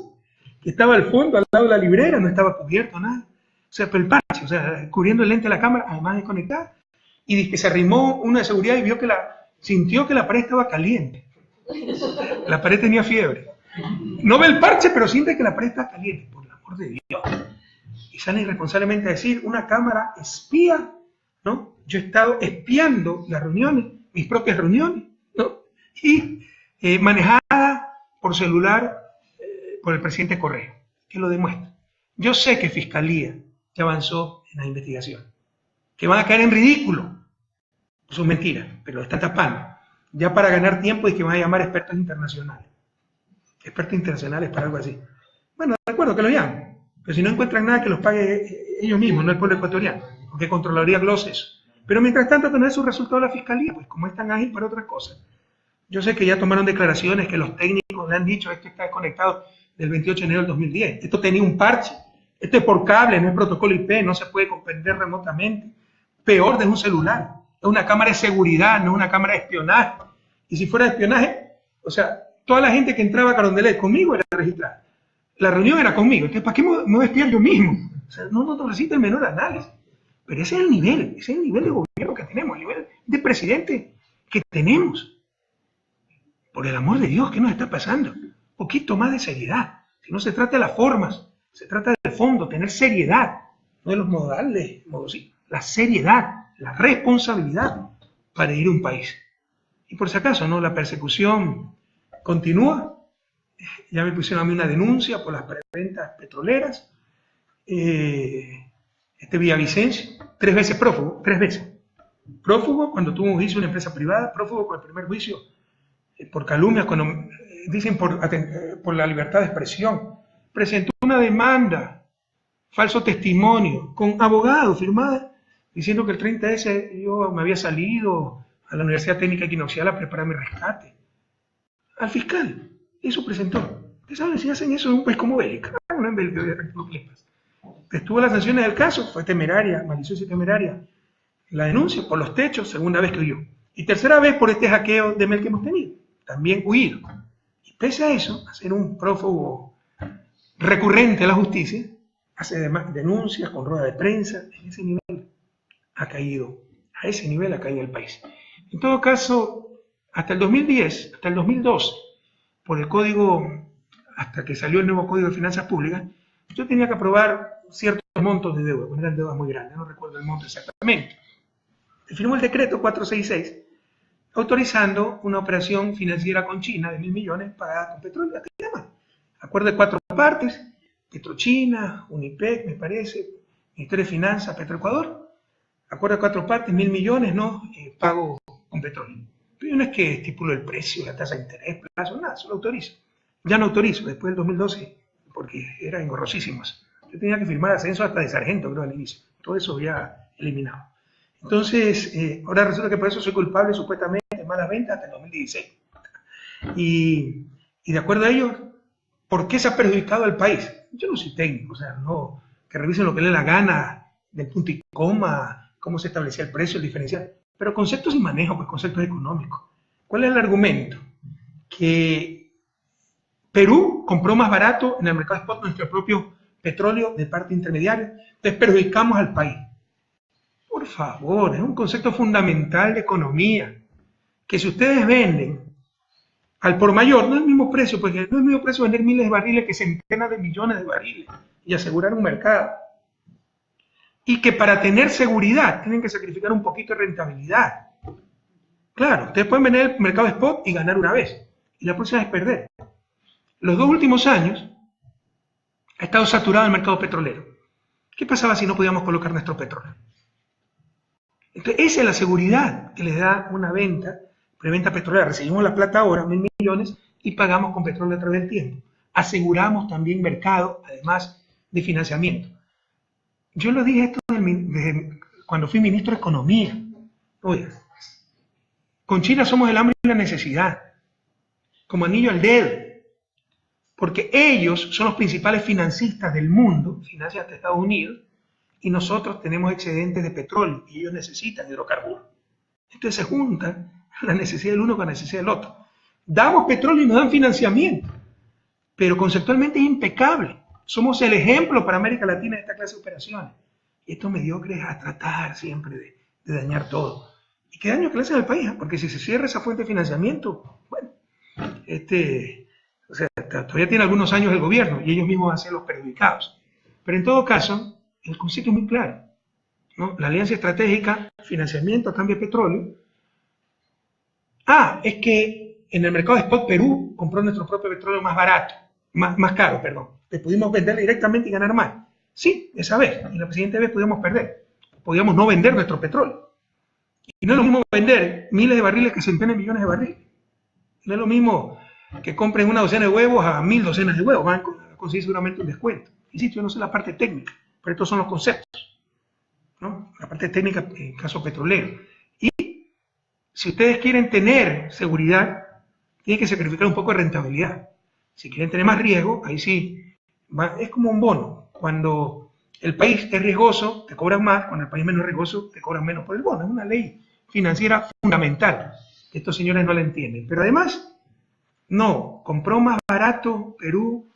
Que estaba al fondo, al lado de la librera, no estaba cubierto nada. O sea, pero el parche, o sea, cubriendo el lente de la cámara, además desconectada. Y dice que se arrimó uno de seguridad y vio que sintió que la pared estaba caliente. La pared tenía fiebre. No ve el parche, pero siente que la pared está caliente, por el amor de Dios. Y sale irresponsablemente a decir, una cámara espía, ¿no? Yo he estado espiando las reuniones, mis propias reuniones, ¿no? Y manejada por celular por el presidente Correa, que lo demuestra. Yo sé que Fiscalía ya avanzó en la investigación, que van a caer en ridículo. Eso es mentira, pero lo están tapando. Ya para ganar tiempo es que van a llamar expertos internacionales. Expertos internacionales para algo así. Bueno, de acuerdo que lo llamen, pero si no encuentran nada que los pague ellos mismos, no el pueblo ecuatoriano, porque controlaría Gloss eso. Pero mientras tanto, tener sus resultados de la Fiscalía, pues como es tan ágil para otras cosas. Yo sé que ya tomaron declaraciones que los técnicos le han dicho esto está desconectado del 28 de enero del 2010. Esto tenía un parche. Esto es por cable, no es protocolo IP, no se puede comprender remotamente. Peor de un celular. Es una cámara de seguridad, no es una cámara de espionaje. Y si fuera de espionaje, o sea, toda la gente que entraba a Carondelet conmigo era registrada. La reunión era conmigo. Entonces, ¿para qué me voy a espiar yo mismo? O sea, no necesita el menor análisis. Pero ese es el nivel de gobierno que tenemos, el nivel de presidente que tenemos. Por el amor de Dios, ¿qué nos está pasando? Un poquito más de seriedad. Si no se trata de las formas, se trata del fondo, tener seriedad, no de los modales, la seriedad, la responsabilidad para ir a un país. Y por si acaso, ¿no? La persecución continúa. Ya me pusieron a mí una denuncia por las preventas petroleras. Villavicencio, 3 veces prófugo, 3 veces. Prófugo cuando tuvo un juicio en una empresa privada, prófugo con el primer juicio por calumnias, cuando dicen por la libertad de expresión. Presentó una demanda, falso testimonio, con abogado firmada, diciendo que el 30S yo me había salido a la Universidad Técnica Equinoccial a preparar mi rescate. Al fiscal, eso presentó. ¿Ustedes saben si hacen eso en un país como Bélgica? No en Bélgica, estuvo las sanciones del caso, fue temeraria, maliciosa y temeraria la denuncia por los techos, segunda vez que huyó. Y tercera vez por este hackeo de mail que hemos tenido, también huido. Y pese a eso, a ser un prófugo recurrente a la justicia, hace denuncias con rueda de prensa, en ese nivel ha caído, a ese nivel ha caído el país. En todo caso, hasta el 2010, hasta el 2012, por el código, hasta que salió el nuevo Código de Finanzas Públicas, yo tenía que aprobar ciertos montos de deuda, porque eran deudas muy grandes, no recuerdo el monto exactamente. Se firmó el decreto 466, autorizando una operación financiera con China de 1.000 millones pagada con petróleo. ¿Qué se llama? Acuerdo de 4 partes, Petrochina, Unipec, me parece, Ministerio de Finanzas, Petroecuador. Acuerdo de 4 partes, 1.000 millones, ¿no? Pago con petróleo. Pero no es que estipulo el precio, la tasa de interés, plazo, nada, solo autorizo. Ya no autorizo, después del 2012, porque eran engorrosísimos. Yo tenía que firmar ascenso hasta de sargento, creo, al inicio. Todo eso ya eliminado. Entonces, ahora resulta que por eso soy culpable, supuestamente, de malas ventas hasta el 2016. Y de acuerdo a ellos, ¿por qué se ha perjudicado al país? Yo no soy técnico, o sea, no, que revisen lo que les dé la gana, del punto y coma, cómo se establecía el precio, el diferencial, pero conceptos y manejo, pues conceptos económicos. ¿Cuál es el argumento? Que Perú compró más barato en el mercado spot nuestro propio petróleo de parte intermediaria, entonces perjudicamos al país. Por favor, es un concepto fundamental de economía, que si ustedes venden al por mayor, no es el mismo precio, porque no es el mismo precio vender miles de barriles que centenas de millones de barriles y asegurar un mercado. Y que para tener seguridad tienen que sacrificar un poquito de rentabilidad. Claro, ustedes pueden vender el mercado spot y ganar una vez, y la próxima es perder. Los 2 últimos años ha estado saturado el mercado petrolero. ¿Qué pasaba si no podíamos colocar nuestro petróleo? Entonces, esa es la seguridad que les da una venta, preventa petrolera. Recibimos la plata ahora, 1.000 millones, y pagamos con petróleo a través del tiempo. Aseguramos también mercado, además de financiamiento. Yo lo dije esto desde cuando fui ministro de Economía. Oiga, con China somos el hambre y la necesidad, como anillo al dedo, porque ellos son los principales financistas del mundo, financian hasta Estados Unidos, y nosotros tenemos excedentes de petróleo, y ellos necesitan hidrocarburos. Entonces se junta la necesidad del uno con la necesidad del otro. Damos petróleo y nos dan financiamiento, pero conceptualmente es impecable. Somos el ejemplo para América Latina de esta clase de operaciones. Y estos mediocres a tratar siempre de dañar todo. ¿Y qué daño que le hacen al país? Porque si se cierra esa fuente de financiamiento, bueno, o sea, todavía tiene algunos años el gobierno y ellos mismos van a ser los perjudicados. Pero en todo caso, el concepto es muy claro, ¿no? La alianza estratégica, financiamiento a cambio de petróleo. Es que en el mercado de spot Perú compró nuestro propio petróleo más barato, más caro, perdón. Que pudimos vender directamente y ganar más. Sí, esa vez. Y la siguiente vez pudimos perder. Podíamos no vender nuestro petróleo. Y no es lo mismo vender miles de barriles que centenas de millones de barriles. No es lo mismo que compren una docena de huevos a 1.000 docenas de huevos. Van a conseguir seguramente un descuento. Insisto, yo no sé la parte técnica, pero estos son los conceptos, ¿no? La parte técnica en el caso petrolero. Y si ustedes quieren tener seguridad, tienen que sacrificar un poco de rentabilidad. Si quieren tener más riesgo, ahí sí, es como un bono. Cuando el país es riesgoso, te cobran más. Cuando el país es menos riesgoso, te cobran menos por el bono. Es una ley financiera fundamental. Estos señores no la entienden. Pero además, no, compró más barato Perú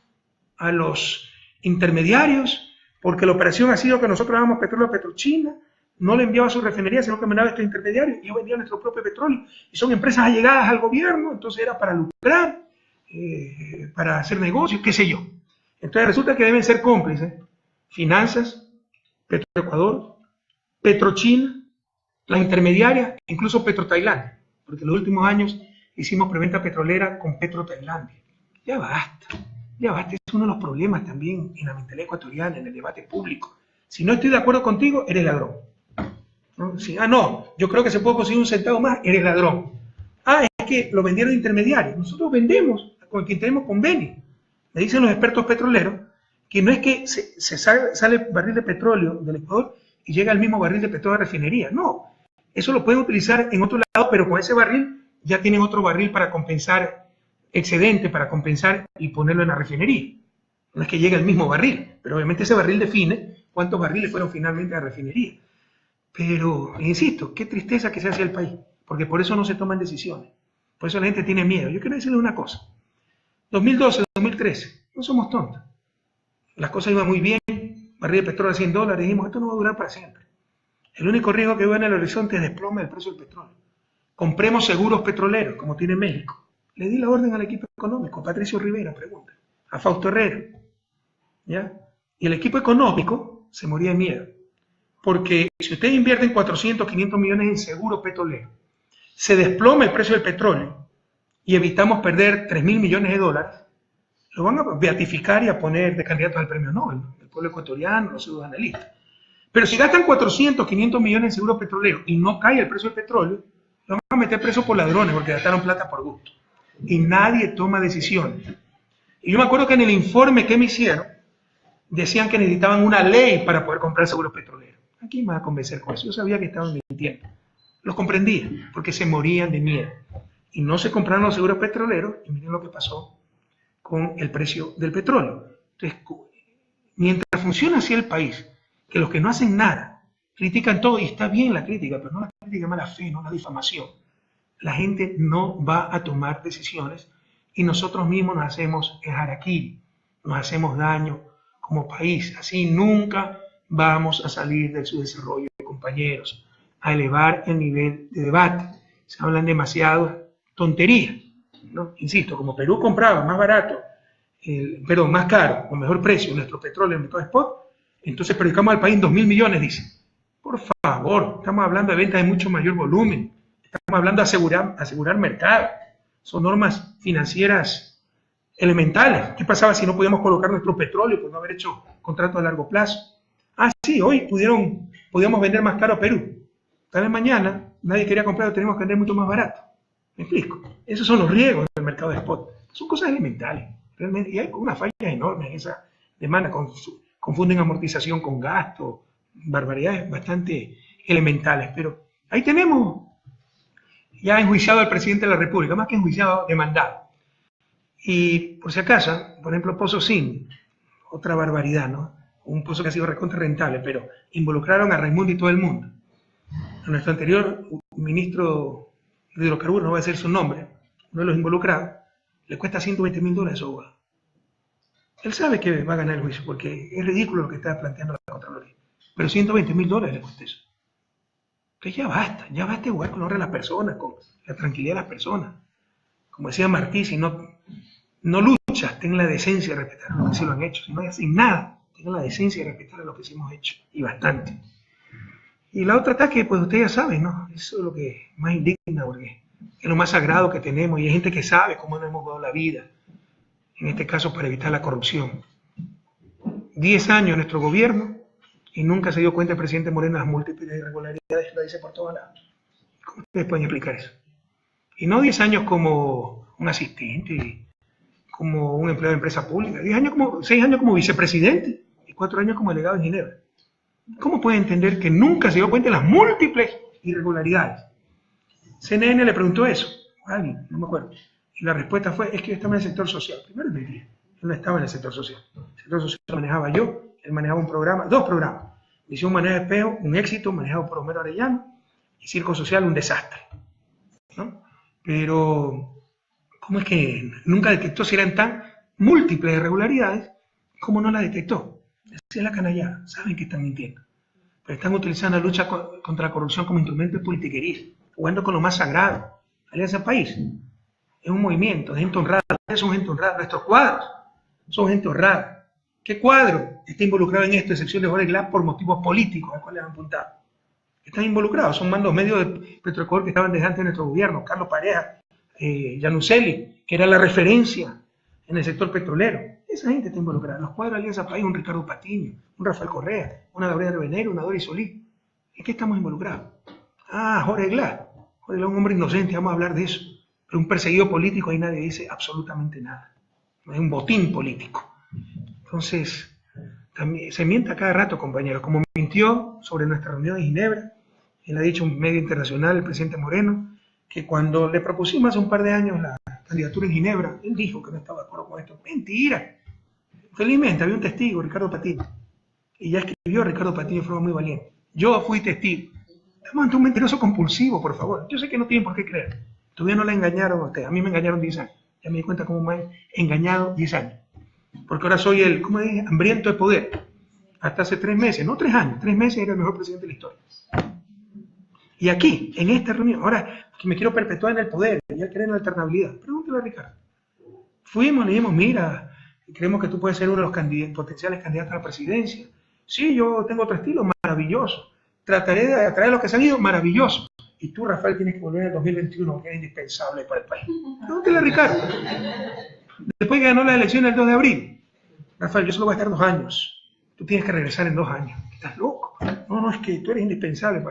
a los intermediarios, porque la operación ha sido que nosotros dábamos petróleo a Petrochina, no le enviaba a su refinería, sino que mandaba a estos intermediarios, y ellos vendían nuestro propio petróleo. Y son empresas allegadas al gobierno, entonces era para lucrar, para hacer negocios, qué sé yo. Entonces resulta que deben ser cómplices Finanzas, Petroecuador, Petrochina, las intermediarias, incluso Petrotailandia, porque en los últimos años hicimos preventa petrolera con Petrotailandia. Ya basta, es uno de los problemas también en la mentalidad ecuatoriana, en el debate público. Si no estoy de acuerdo contigo, eres ladrón. ¿No? Si, no, yo creo que se puede conseguir un centavo más, eres ladrón. Es que lo vendieron intermediarios. Nosotros vendemos con quien tenemos convenio. Me dicen los expertos petroleros que no es que sale el barril de petróleo del Ecuador y llega el mismo barril de petróleo a la refinería. No, eso lo pueden utilizar en otro lado, pero con ese barril ya tienen otro barril para compensar excedente, para compensar y ponerlo en la refinería. No es que llegue el mismo barril, pero obviamente ese barril define cuántos barriles fueron finalmente a la refinería. Pero, insisto, qué tristeza que se hace el país, porque por eso no se toman decisiones. Por eso la gente tiene miedo. Yo quiero decirles una cosa. 2012, 2013, no somos tontos. Las cosas iban muy bien, barril de petróleo a $100, dijimos, esto no va a durar para siempre. El único riesgo que veo en el horizonte es desplome del precio del petróleo. Compremos seguros petroleros, como tiene México. Le di la orden al equipo económico, Patricio Rivera, pregunta, a Fausto Herrera, ¿ya? Y el equipo económico se moría de miedo, porque si ustedes invierten 400, 500 millones en seguros petroleros, se desploma el precio del petróleo y evitamos perder 3.000 millones de dólares, lo van a beatificar y a poner de candidatos al premio Nobel, ¿no? El pueblo ecuatoriano, los pseudoanalistas. Pero si gastan 400, 500 millones en seguros petroleros y no cae el precio del petróleo, lo van a meter preso por ladrones porque gastaron plata por gusto. Y nadie toma decisiones. Y yo me acuerdo que en el informe que me hicieron, decían que necesitaban una ley para poder comprar seguros petroleros. ¿A quién me va a convencer con eso? Yo sabía que estaban mintiendo. Los comprendía, porque se morían de miedo. Y no se compraron los seguros petroleros, y miren lo que pasó con el precio del petróleo. Entonces, mientras funciona así el país, que los que no hacen nada critican todo, y está bien la crítica, pero no la crítica de mala fe, no la difamación. La gente no va a tomar decisiones y nosotros mismos nos hacemos el harakiri, nos hacemos daño como país. Así nunca vamos a salir de su desarrollo, compañeros, a elevar el nivel de debate. Se hablan demasiadas tonterías, ¿no? Insisto, como Perú compraba más barato, más caro, o mejor precio, nuestro petróleo en el mercado spot, entonces predicamos al país en 2.000 millones, dicen. Por favor, estamos hablando de ventas de mucho mayor volumen, estamos hablando de asegurar mercado, son normas financieras elementales. ¿Qué pasaba si no podíamos colocar nuestro petróleo por no haber hecho contratos a largo plazo? Ah, sí, hoy podíamos vender más caro a Perú. Tal vez mañana nadie quería comprar, tenemos que vender mucho más barato. ¿Me explico? Esos son los riesgos del mercado de spot. Son cosas elementales. Realmente, y hay una falla enorme en esa demanda. Confunden amortización con gasto, barbaridades bastante elementales. Pero ahí tenemos ya enjuiciado al presidente de la República, más que enjuiciado, demandado. Y por si acaso, por ejemplo, Pozo Zinc, otra barbaridad, ¿no? Un pozo que ha sido recontra rentable, pero involucraron a Raimundo y todo el mundo. A nuestro anterior ministro de hidrocarburos, no voy a decir su nombre, uno de los involucrados, le cuesta $120.000 su abogado. Él sabe que va a ganar el juicio, porque es ridículo lo que está planteando la Contraloría. Pero $120.000 le cuesta eso. Entonces ya basta jugar con la honra de las personas, con la tranquilidad de las personas. Como decía Martí, si no luchas, ten la decencia de respetar a los que sí lo han hecho. Si no hacen nada, ten la decencia de respetar a los que sí hemos hecho. Y bastante. Y la otra ataque, pues ustedes ya saben, ¿no? Eso es lo que más indigna, porque es lo más sagrado que tenemos. Y hay gente que sabe cómo nos hemos dado la vida, en este caso para evitar la corrupción. 10 años en nuestro gobierno y nunca se dio cuenta el presidente Moreno de las múltiples irregularidades, lo dice por todos lados. ¿Cómo ustedes pueden explicar eso? Y no 10 años como un asistente, como un empleado de empresa pública, 6 años como vicepresidente y 4 años como delegado en Ginebra. ¿Cómo puede entender que nunca se dio cuenta de las múltiples irregularidades? CNN le preguntó eso a alguien, no me acuerdo, y la respuesta fue, es que yo estaba en el sector social. Primero es mentira, él no estaba en el sector social. El sector social lo manejaba yo, él manejaba un programa, 2 programas. Misión Manejo de Espejo, un éxito, manejado por Homero Arellano, y Circo Social, un desastre, ¿no? Pero, ¿cómo es que nunca detectó si eran tan múltiples irregularidades? ¿Cómo no la detectó? Esa es la canallada, saben que están mintiendo. Pero están utilizando la lucha contra la corrupción como instrumento de politiquería, jugando con lo más sagrado. Alianza País es un movimiento de gente honrada, son gente honrada, nuestros cuadros son gente honrada. ¿Qué cuadro está involucrado en esto, excepción de Jorge Glass, por motivos políticos al cual le han apuntado? Están involucrados, son mandos medios de Petroecuador que estaban desde antes de nuestro gobierno, Carlos Pareja, Januzeli, que era la referencia en el sector petrolero. Esa gente está involucrada. Los cuadros de Alianza País, un Ricardo Patiño, un Rafael Correa, una Gabriela Venero, una Doris Solís. ¿En qué estamos involucrados? Ah, Jorge Glass. Jorge Glass es un hombre inocente, vamos a hablar de eso. Pero un perseguido político, ahí nadie dice absolutamente nada. No es un botín político. Entonces, también se miente a cada rato, compañeros. Como mintió sobre nuestra reunión en Ginebra, él ha dicho en un medio internacional, el presidente Moreno, que cuando le propusimos hace un par de años la candidatura en Ginebra, él dijo que no estaba de acuerdo con esto. Mentira. Felizmente había un testigo, Ricardo Patiño, y ya escribió Ricardo Patiño de forma muy valiente. Yo fui testigo. Estamos ante un mentiroso compulsivo, por favor. Yo sé que no tienen por qué creer. Todavía no la engañaron a ustedes. A mí me engañaron 10 años. Ya me di cuenta cómo me han engañado 10 años. Porque ahora soy el, ¿cómo dije? Hambriento de poder. Hasta hace 3 meses, no 3 años, 3 meses era el mejor presidente de la historia. Y aquí, en esta reunión, ahora que me quiero perpetuar en el poder, ya querer en la alternabilidad, pregúntale a Ricardo. Fuimos, le dijimos, mira, creemos que tú puedes ser uno de los potenciales candidatos a la presidencia. Sí, yo tengo otro estilo, maravilloso. Trataré de atraer a los que han ido, maravilloso. Y tú, Rafael, tienes que volver en el 2021, que es indispensable para el país. Pregúntale a Ricardo. Después que ganó la elección el 2 de abril, Rafael, yo solo voy a estar 2 años. Tú tienes que regresar en 2 años. ¿Estás loco? No, es que tú eres indispensable.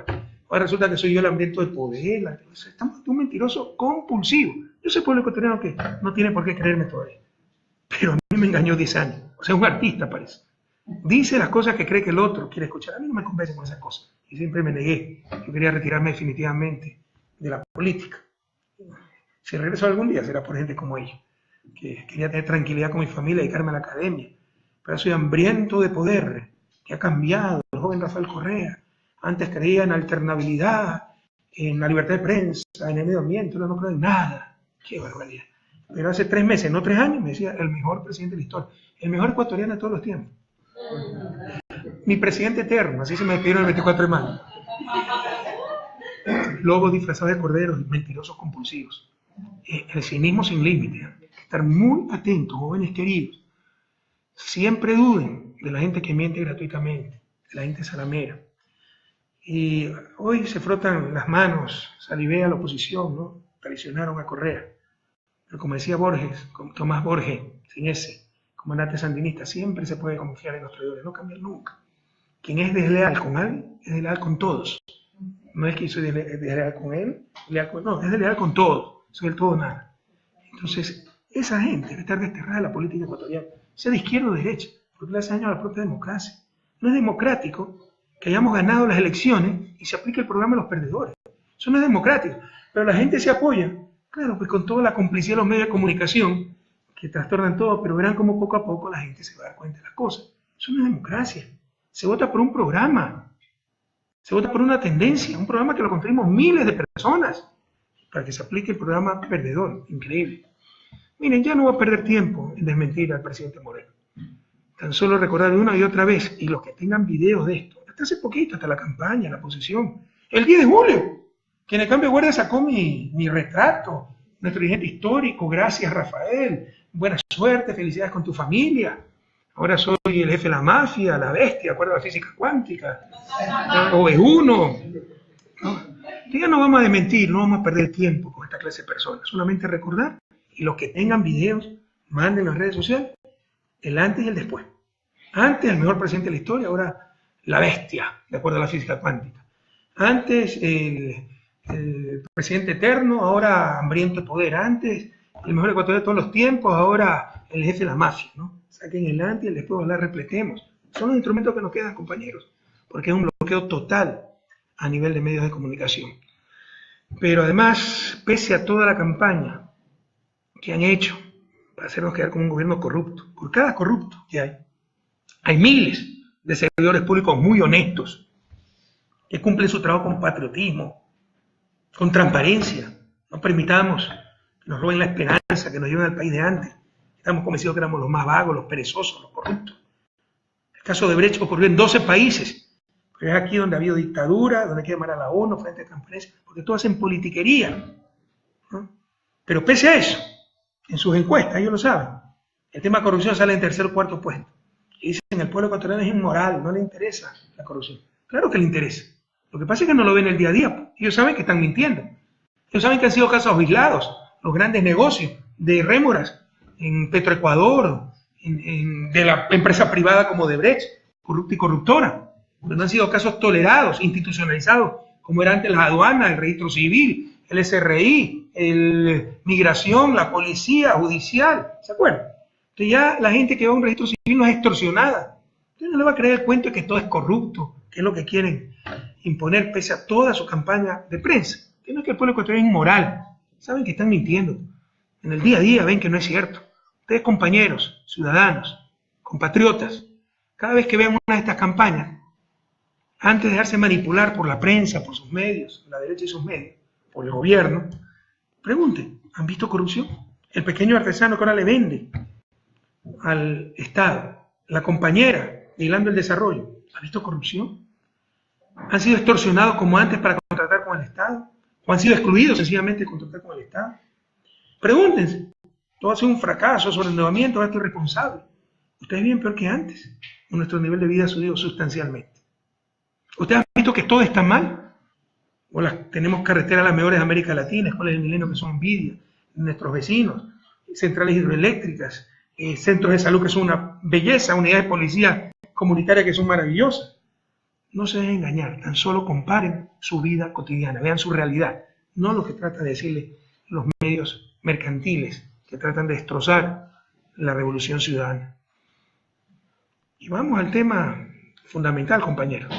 Ahora resulta que soy yo el hambriento de poder. Estamos ante un mentiroso compulsivo. Yo soy pueblo ecuatoriano que no tiene por qué creerme todavía. Pero a mí me engañó 10 años. O sea, un artista parece. Dice las cosas que cree que el otro quiere escuchar. A mí no me convence con esas cosas. Y siempre me negué. Yo quería retirarme definitivamente de la política. Si regreso algún día será por gente como ella, que quería tener tranquilidad con mi familia y dedicarme a la academia. Pero soy hambriento de poder, que ha cambiado. El joven Rafael Correa antes creía en alternabilidad, en la libertad de prensa, en el medio ambiente. Ahora no creo en nada. Qué barbaridad. Pero hace 3 meses, no 3 años, me decía el mejor presidente de la historia, el mejor ecuatoriano de todos los tiempos. Mi presidente eterno, así se me despidieron el 24 de mayo. Lobos disfrazados de corderos, mentirosos compulsivos. El cinismo sin límite. Estar muy atentos, jóvenes queridos. Siempre duden de la gente que miente gratuitamente, de la gente salamera. Y hoy se frotan las manos, salivea la oposición, ¿no? Traicionaron a Correa. Pero como decía Borges, Tomás Borges, sin ese, comandante sandinista, siempre se puede confiar en los traidores, no cambian nunca. Quien es desleal con alguien, es desleal con todos. No es que soy desleal con él, no, es desleal con todos, soy el todo nada. Entonces, esa gente debe estar desterrada de la política ecuatoriana, sea de izquierda o de derecha, porque le hace daño a la propia democracia. No es democrático que hayamos ganado las elecciones y se aplique el programa de los perdedores. Eso no es democrático, pero la gente se apoya, claro, pues con toda la complicidad de los medios de comunicación, que trastornan todo, pero verán cómo poco a poco la gente se va a dar cuenta de las cosas. Eso no es democracia. Se vota por un programa, se vota por una tendencia, un programa que lo construimos miles de personas para que se aplique el programa perdedor. Increíble. Miren, ya no voy a perder tiempo en desmentir al presidente Moreno. Tan solo recordar una y otra vez, y los que tengan videos de esto, hasta hace poquito, hasta la campaña, la posesión, el 10 de julio, que en el cambio de guardia sacó mi retrato, nuestro dirigente histórico, gracias Rafael, buena suerte, felicidades con tu familia. Ahora soy el jefe de la mafia, la bestia, acuerdo a la física cuántica, o es uno. ¿No? Ya no vamos a desmentir, no vamos a perder tiempo con esta clase de personas, solamente recordar, y los que tengan videos, manden en las redes sociales, el antes y el después. Antes el mejor presidente de la historia, ahora la bestia, de acuerdo a la física cuántica. Antes el presidente eterno, ahora hambriento de poder. Antes el mejor ecuatoriano de todos los tiempos, ahora el jefe de la mafia, ¿no? Saquen el antes y el después, ojalá repletemos. Son los instrumentos que nos quedan, compañeros, porque es un bloqueo total a nivel de medios de comunicación. Pero además, pese a toda la campaña que han hecho para hacernos quedar como un gobierno corrupto, por cada corrupto que hay miles de servidores públicos muy honestos, que cumplen su trabajo con patriotismo, con transparencia. No permitamos que nos roben la esperanza, que nos lleven al país de antes. Estamos convencidos que éramos los más vagos, los perezosos, los corruptos. El caso de Brecht ocurrió en 12 países. Pero es aquí donde ha habido dictadura, donde hay que llamar a la ONU, frente de transparencia, porque todos hacen politiquería, ¿no? Pero pese a eso, en sus encuestas, ellos lo saben, el tema de corrupción sale en tercer o cuarto puesto. Y dicen, el pueblo ecuatoriano es inmoral, no le interesa la corrupción. Claro que le interesa. Lo que pasa es que no lo ven el día a día. Ellos saben que están mintiendo. Ellos saben que han sido casos aislados, los grandes negocios de rémoras en Petroecuador, de la empresa privada como de Brecht, corrupta y corruptora. Pero no han sido casos tolerados, institucionalizados, como era antes las aduanas, el registro civil, el SRI, el migración, la policía judicial, ¿se acuerdan? Entonces ya la gente que va a un registro civil no es extorsionada. Entonces no le va a creer el cuento de que todo es corrupto, que es lo que quieren imponer pese a toda su campaña de prensa. Que no es que el pueblo ecuatoriano es inmoral, saben que están mintiendo. En el día a día ven que no es cierto. Ustedes, compañeros, ciudadanos, compatriotas, cada vez que vean una de estas campañas, antes de dejarse manipular por la prensa, por sus medios, la derecha y sus medios, por el gobierno, pregunten, ¿han visto corrupción? El pequeño artesano que ahora le vende al Estado, la compañera hilando el desarrollo, ¿ha visto corrupción? ¿Han sido extorsionados como antes para contratar con el Estado? ¿O han sido excluidos sencillamente de contratar con el Estado? Pregúntense, todo ha sido un fracaso, sobreendeudamiento, ahora estoy responsable. Ustedes viven peor que antes, nuestro nivel de vida ha subido sustancialmente. ¿Ustedes han visto que todo está mal? O tenemos carreteras las mejores de América Latina, escuelas del milenio que son envidia, nuestros vecinos, centrales hidroeléctricas, centros de salud que son una belleza, unidades de policía comunitaria que son maravillosas. No se dejen engañar, tan solo comparen su vida cotidiana, vean su realidad, no lo que tratan de decirle los medios mercantiles que tratan de destrozar la revolución ciudadana. Y vamos al tema fundamental, compañeros,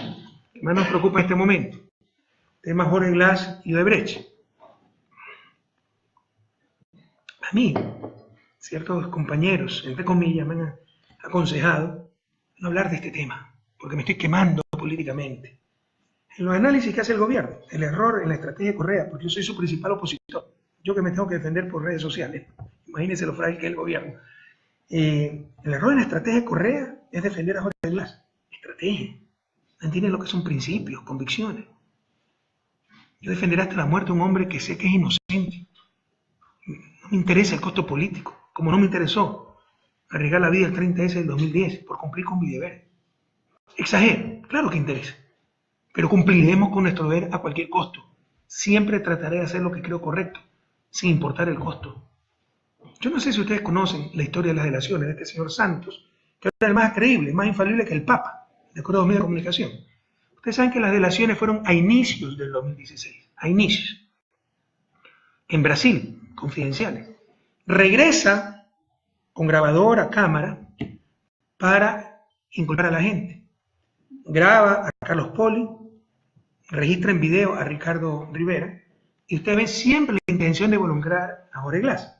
que más nos preocupa en este momento. Tema Jorge Glass y Odebrecht. A mí, ciertos compañeros, entre comillas, me han aconsejado no hablar de este tema, porque me estoy quemando políticamente. En los análisis que hace el gobierno, el error en la estrategia de Correa, porque yo soy su principal opositor, yo que me tengo que defender por redes sociales, imagínense lo frágil que es el gobierno. El error en la estrategia de Correa es defender a Jorge Glass. Estrategia. No entienden lo que son principios, convicciones. Yo defenderé hasta la muerte a un hombre que sé que es inocente. No me interesa el costo político, como no me interesó arriesgar la vida el 30S del 2010 por cumplir con mi deber. Exagero, claro que interesa, pero cumpliremos con nuestro deber a cualquier costo. Siempre trataré de hacer lo que creo correcto, sin importar el costo. Yo no sé si ustedes conocen la historia de las delaciones de este señor Santos, que era el más creíble, más infalible que el Papa, de acuerdo a los medios de comunicación. Ustedes saben que las delaciones fueron a inicios del 2016, a inicios, en Brasil, confidenciales. Regresa con grabadora, cámara, para inculpar a la gente. Graba a Carlos Poli, registra en video a Ricardo Rivera, y ustedes ven siempre la intención de involucrar a Jorge Glass.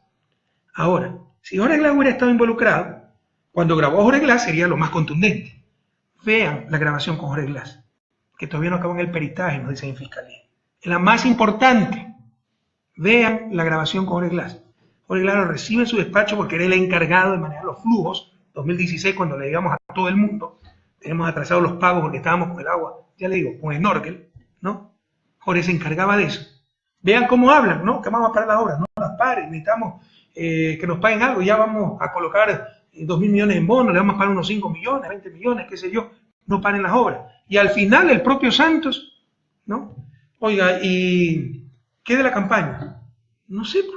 Ahora, si Jorge Glass hubiera estado involucrado, cuando grabó a Jorge Glass sería lo más contundente. Vean la grabación con Jorge Glass, que todavía no acabó en el peritaje, nos dicen en Fiscalía. Es la más importante. Vean la grabación con Jorge Glass. Jorge Glass lo recibe en su despacho porque era el encargado de manejar los flujos. 2016, cuando le digamos a todo el mundo, tenemos atrasados los pagos porque estábamos con el agua, ya le digo, con snorkel, ¿no? Jorge se encargaba de eso. Vean cómo hablan, ¿no? Que vamos a parar las obras, no las paren, necesitamos que nos paguen algo, ya vamos a colocar 2.000 millones en bonos, le vamos a pagar unos 5 millones, 20 millones, qué sé yo, no paren las obras. Y al final el propio Santos, ¿no? Oiga, ¿y qué de la campaña? No sé, pues.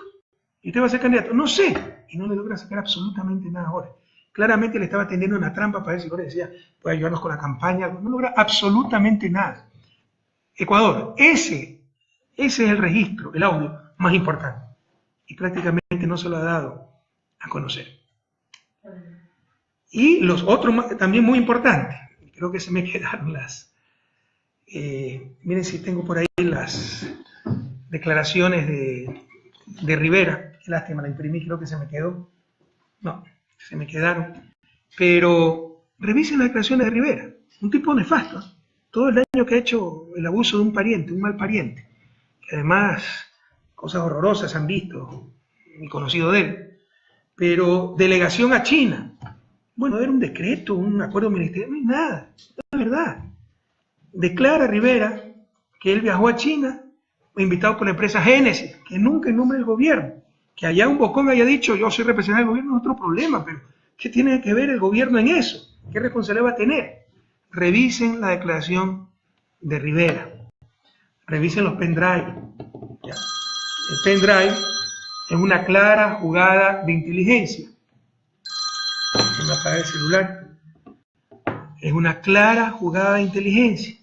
¿Y usted va a ser candidato? No sé. Y no le logra sacar absolutamente nada a Jorge. Claramente le estaba tendiendo una trampa para ver si Jorge decía, puede ayudarnos con la campaña. No logra absolutamente nada. Ecuador, ese es el registro, el audio más importante. Y prácticamente no se lo ha dado a conocer. Y los otros también muy importantes. Creo que se me quedaron las... miren si tengo por ahí las declaraciones de Rivera. Qué lástima, la imprimí, creo que se me quedó. No, se me quedaron. Pero revisen las declaraciones de Rivera. Un tipo nefasto, ¿eh? Todo el daño que ha hecho el abuso de un pariente, un mal pariente. Que además, cosas horrorosas han visto, ni conocido de él. Pero delegación a China. Bueno, era un decreto, un acuerdo ministerial, no hay nada. No es verdad. Declara Rivera que él viajó a China, invitado por la empresa Génesis, que nunca en nombre del gobierno. Que allá un bocón haya dicho, yo soy representante del gobierno, es otro problema, pero ¿qué tiene que ver el gobierno en eso? ¿Qué responsabilidad va a tener? Revisen la declaración de Rivera. Revisen los pendrive. ¿Ya? El pendrive es una clara jugada de inteligencia. Déjenme apagar el celular. Es una clara jugada de inteligencia.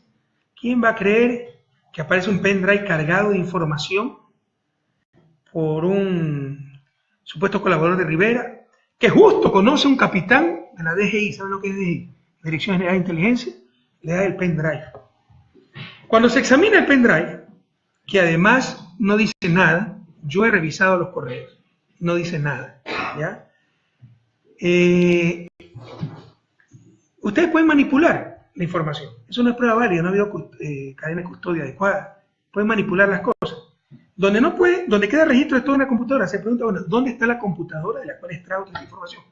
¿Quién va a creer que aparece un pendrive cargado de información por un supuesto colaborador de Rivera, que justo conoce a un capitán de la DGI? ¿Saben lo que es DGI? Dirección General de Inteligencia. Le da el pendrive. Cuando se examina el pendrive, que además no dice nada, yo he revisado los correos, no dice nada, ¿ya? Ustedes pueden manipular la información. Eso no es prueba válida, no ha habido cadena de custodia adecuada. Pueden manipular las cosas. Donde no puede, donde queda registro de toda una computadora, se pregunta, bueno, ¿dónde está la computadora de la cual extraigo esta información?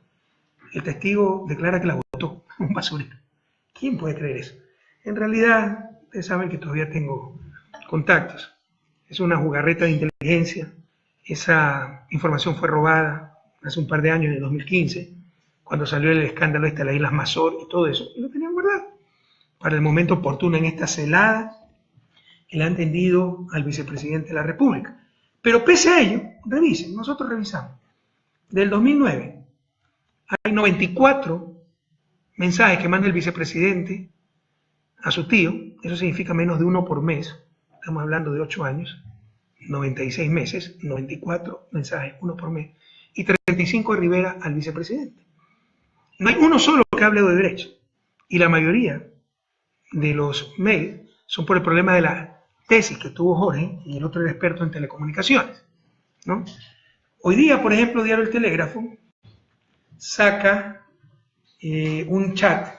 El testigo declara que la botó un basurero. ¿Quién puede creer eso? En realidad, ustedes saben que todavía tengo contactos. Es una jugarreta de inteligencia. Esa información fue robada hace un par de años, en el 2015, cuando salió el escándalo de las Islas Mazor y todo eso. Y lo tenían guardado para el momento oportuno en esta celada que le han tendido al vicepresidente de la República. Pero pese a ello, revisen, nosotros revisamos. Del 2009 hay 94 mensajes que manda el vicepresidente a su tío. Eso significa menos de uno por mes. Estamos hablando de 8 años, 96 meses, 94 mensajes, uno por mes. Y 35 de Rivera al vicepresidente. No hay uno solo que hable de derecho. Y la mayoría de los mails son por el problema de la tesis que tuvo Jorge, y el otro era experto en telecomunicaciones, ¿no? Hoy día, por ejemplo, Diario El Telégrafo saca un chat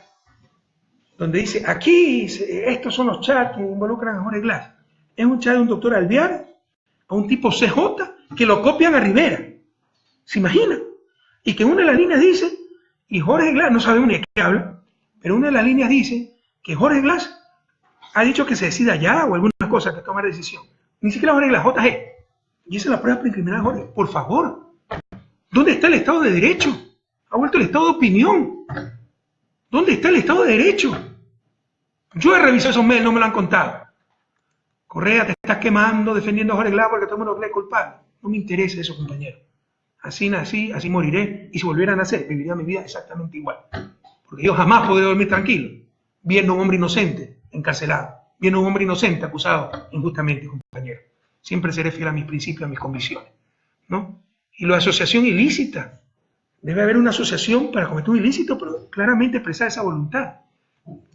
donde dice, aquí, estos son los chats que involucran a Jorge Glass. Es un chat de un doctor Alvear a un tipo CJ que lo copian a Rivera. ¿Se imagina? Y que una de las líneas dice, y Jorge Glass, no sabemos ni de qué habla, pero una de las líneas dice que Jorge Glass ha dicho que se decida ya o algunas cosas que tomar decisión. Ni siquiera Jorge Glass, JG. Y esa es la prueba para incriminar a Jorge. Por favor, ¿dónde está el Estado de Derecho? Ha vuelto el Estado de opinión. ¿Dónde está el Estado de Derecho? Yo he revisado esos mails, no me lo han contado. Correa, te estás quemando defendiendo a Jorge Glass porque todo el mundo cree culpable. No me interesa eso, compañero. Así nací, así moriré, y si volviera a nacer, viviría mi vida exactamente igual. Porque yo jamás podré dormir tranquilo, viendo a un hombre inocente encarcelado, viendo a un hombre inocente acusado injustamente, compañero. Siempre seré fiel a mis principios, a mis convicciones, ¿no? Y la asociación ilícita. Debe haber una asociación para cometer un ilícito, pero claramente expresar esa voluntad.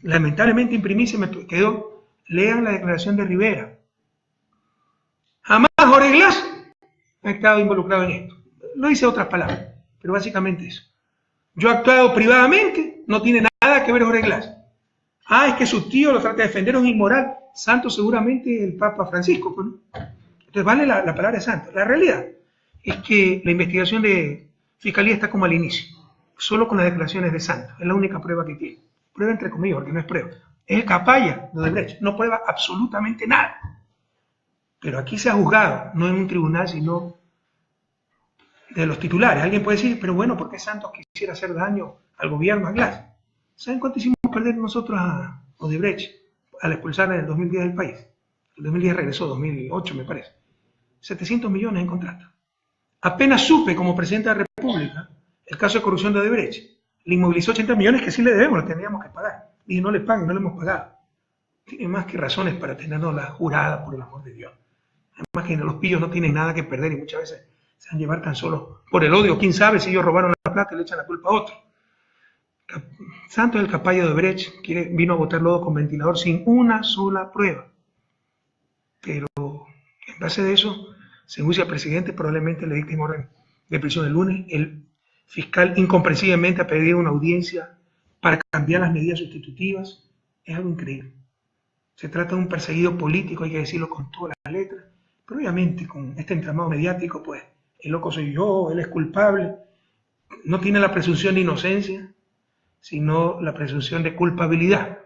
Lamentablemente imprimí, se me quedó. Lean la declaración de Rivera. Jamás Jorge Glass ha estado involucrado en esto. Lo dice otras palabras, pero básicamente eso. Yo he actuado privadamente, no tiene nada que ver Jorge Glass. Ah, es que su tío lo trata de defender, es un inmoral. Santo seguramente el Papa Francisco, ¿no? Entonces vale la palabra de santo. La realidad es que la investigación de Fiscalía está como al inicio, solo con las declaraciones de santo. Es la única prueba que tiene. Prueba entre comillas, porque no es prueba. Es el capaya de Odebrecht, no prueba absolutamente nada. Pero aquí se ha juzgado, no en un tribunal, sino de los titulares. Alguien puede decir, pero bueno, ¿por qué Santos quisiera hacer daño al gobierno, a Glass? ¿Saben cuánto hicimos perder nosotros a Odebrecht al expulsarla en el 2010 del país? El 2010 regresó, 2008 me parece. 700 millones en contrato. Apenas supe como presidente de la República el caso de corrupción de Odebrecht. Le inmovilizó 80 millones que sí le debemos, le teníamos que pagar. Dije, no le paguen, no le hemos pagado. Tiene más que razones para tenernos la jurada, por el amor de Dios. Además que los pillos no tienen nada que perder y muchas veces se van a llevar tan solo por el odio. ¿Quién sabe si ellos robaron la plata y le echan la culpa a otro? Santos, el capaya de Odebrecht, vino a botar lodo con ventilador sin una sola prueba. Pero en base de eso, según dice el presidente, probablemente le dicten orden de prisión el lunes. El fiscal incomprensiblemente ha pedido una audiencia para cambiar las medidas sustitutivas. Es algo increíble. Se trata de un perseguido político, hay que decirlo con todas las letras, pero obviamente con este entramado mediático, pues el loco soy yo, él es culpable, no tiene la presunción de inocencia, sino la presunción de culpabilidad.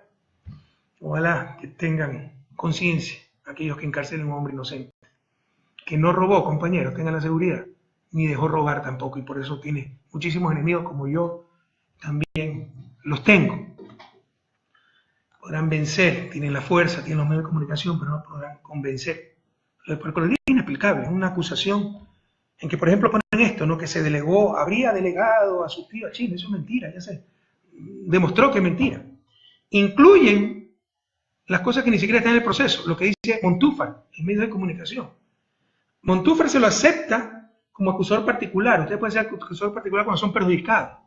Ojalá que tengan conciencia aquellos que encarcelen a un hombre inocente, que no robó, compañeros, tengan la seguridad, ni dejó robar tampoco, y por eso tiene muchísimos enemigos como yo también los tengo. Podrán vencer, tienen la fuerza, tienen los medios de comunicación, pero no podrán convencer. Porque lo es inexplicable, es una acusación en que, por ejemplo, ponen esto, ¿no? Que se delegó, habría delegado a su tío a Chile, eso es mentira, ya se demostró que es mentira. Incluyen las cosas que ni siquiera están en el proceso, lo que dice Montúfar en medios de comunicación. Montúfar se lo acepta como acusador particular, usted puede ser acusador particular cuando son perjudicados.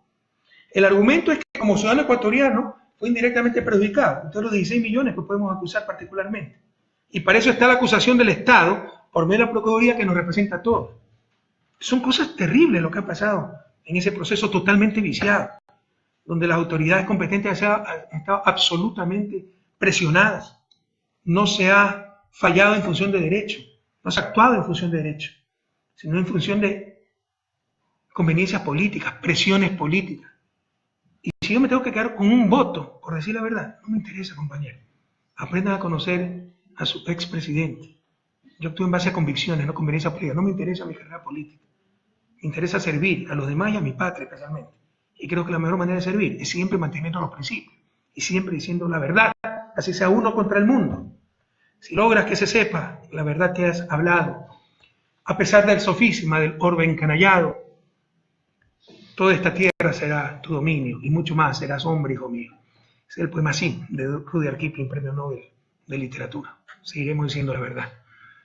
El argumento es que como ciudadano ecuatoriano fue indirectamente perjudicado, entonces los 16 millones que podemos acusar particularmente. Y para eso está la acusación del Estado por medio de la Procuraduría que nos representa a todos. Son cosas terribles lo que ha pasado en ese proceso totalmente viciado, donde las autoridades competentes han estado absolutamente presionadas. No se ha fallado en función de derecho, no se ha actuado en función de derecho, sino en función de conveniencias políticas, presiones políticas. Y si yo me tengo que quedar con un voto, por decir la verdad, no me interesa, compañero. Aprendan a conocer a su expresidente. Yo actúo en base a convicciones, no conveniencias políticas. No me interesa mi carrera política. Me interesa servir a los demás y a mi patria especialmente. Y creo que la mejor manera de servir es siempre manteniendo los principios y siempre diciendo la verdad, así sea uno contra el mundo. Si logras que se sepa la verdad que has hablado, a pesar del sofisma, del orbe encanallado, toda esta tierra será tu dominio y mucho más, serás hombre, hijo mío. Es el poema así de Rudyard Kipling, premio Nobel de literatura. Seguiremos diciendo la verdad.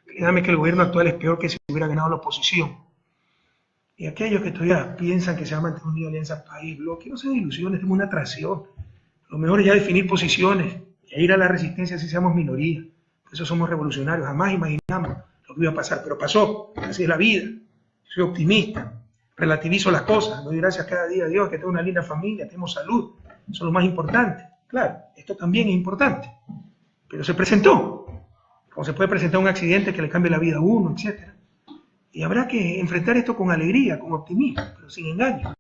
Créame que el gobierno actual es peor que si hubiera ganado la oposición. Y aquellos que todavía piensan que se va a mantener unida alianza país, bloque, no sean ilusiones, es una atracción. Lo mejor es ya definir posiciones e ir a la resistencia si seamos minoría. Por eso somos revolucionarios. Jamás imaginamos lo que iba a pasar, pero pasó. Así es la vida. Soy optimista. Relativizo las cosas. Doy gracias cada día a Dios que tengo una linda familia, tengo salud. Eso es lo más importante. Claro, esto también es importante. Pero se presentó. Como se puede presentar un accidente que le cambie la vida a uno, etc. Y habrá que enfrentar esto con alegría, con optimismo, pero sin engaño,